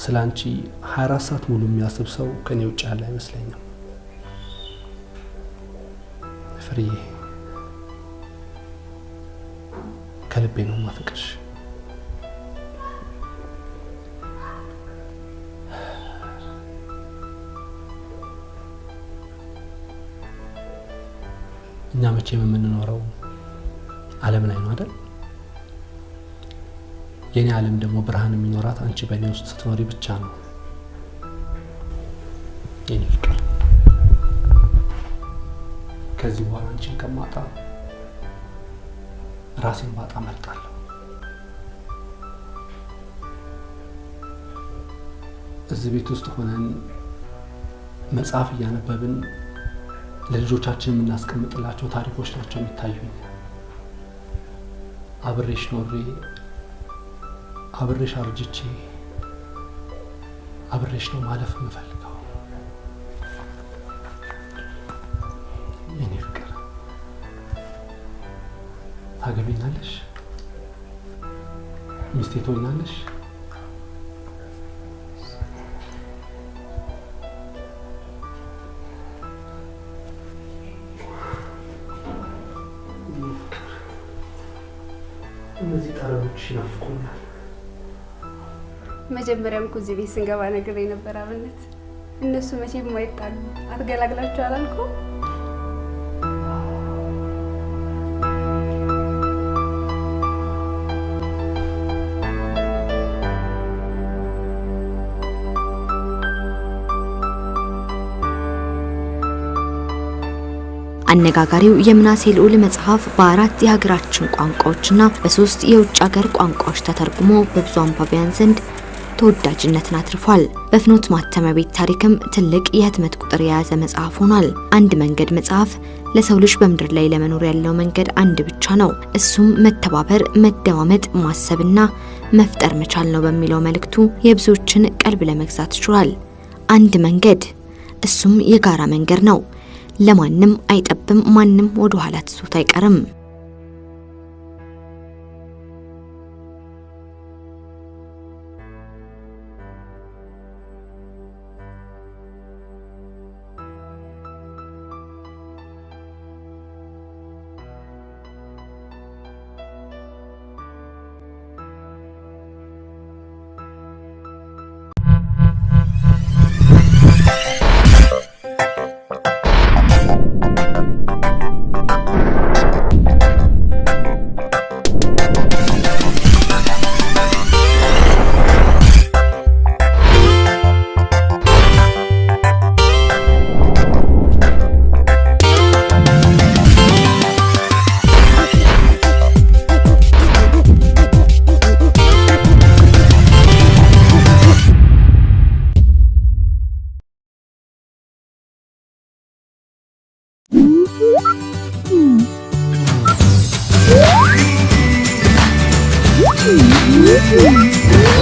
ስለ አንቺ 24 ሰዓት ሙሉ የሚያስብ ሰው ከኔ ውጭ ያለ አይመስለኝም። ፍርዬ፣ ከልቤ ነው ማፈቅርሽ። እኛ መቼም የምንኖረው ዓለም ላይ ነው አይደል? የኔ ዓለም ደግሞ ብርሃን የሚኖራት አንቺ በእኔ ውስጥ ስትኖሪ ብቻ ነው። የኔ ፍቅር ከዚህ በኋላ አንቺን ከማጣ ራሴን ማጣ መርጣለሁ። እዚህ ቤት ውስጥ ሆነን መጽሐፍ እያነበብን ለልጆቻችን የምናስቀምጥላቸው ታሪኮች ናቸው የሚታዩኝ። አብሬሽ ኖሬ አብሬሽ አርጅቼ አብሬሽ ነው ማለፍ የምፈልገው። የኔ ፍቅር ታገቢኛለሽ? ሚስቴ ትሆኛለሽ? እነዚህ ጠረኖች ይናፍቁኛል። መጀመሪያም እኮ እዚህ ቤት ስንገባ ነግሬ ነበር አብነት። እነሱ መቼም አይጣሉ አትገላግላቸው አላልኩም? አነጋጋሪው የምናሴ ልዑል መጽሐፍ በ4 የሀገራችን ቋንቋዎችና በ3 የውጭ ሀገር ቋንቋዎች ተተርጉሞ በብዙ አንባቢያን ዘንድ ተወዳጅነትን አትርፏል። በፍኖት ማተሚያ ቤት ታሪክም ትልቅ የህትመት ቁጥር የያዘ መጽሐፍ ሆኗል። አንድ መንገድ መጽሐፍ ለሰው ልጅ በምድር ላይ ለመኖር ያለው መንገድ አንድ ብቻ ነው፣ እሱም መተባበር፣ መደማመጥ፣ ማሰብና መፍጠር መቻል ነው በሚለው መልእክቱ የብዙዎችን ቀልብ ለመግዛት ችሏል። አንድ መንገድ፣ እሱም የጋራ መንገድ ነው። ለማንም አይጠብም፣ ማንም ወደ ኋላ ትሶት አይቀርም። Mm-hmm.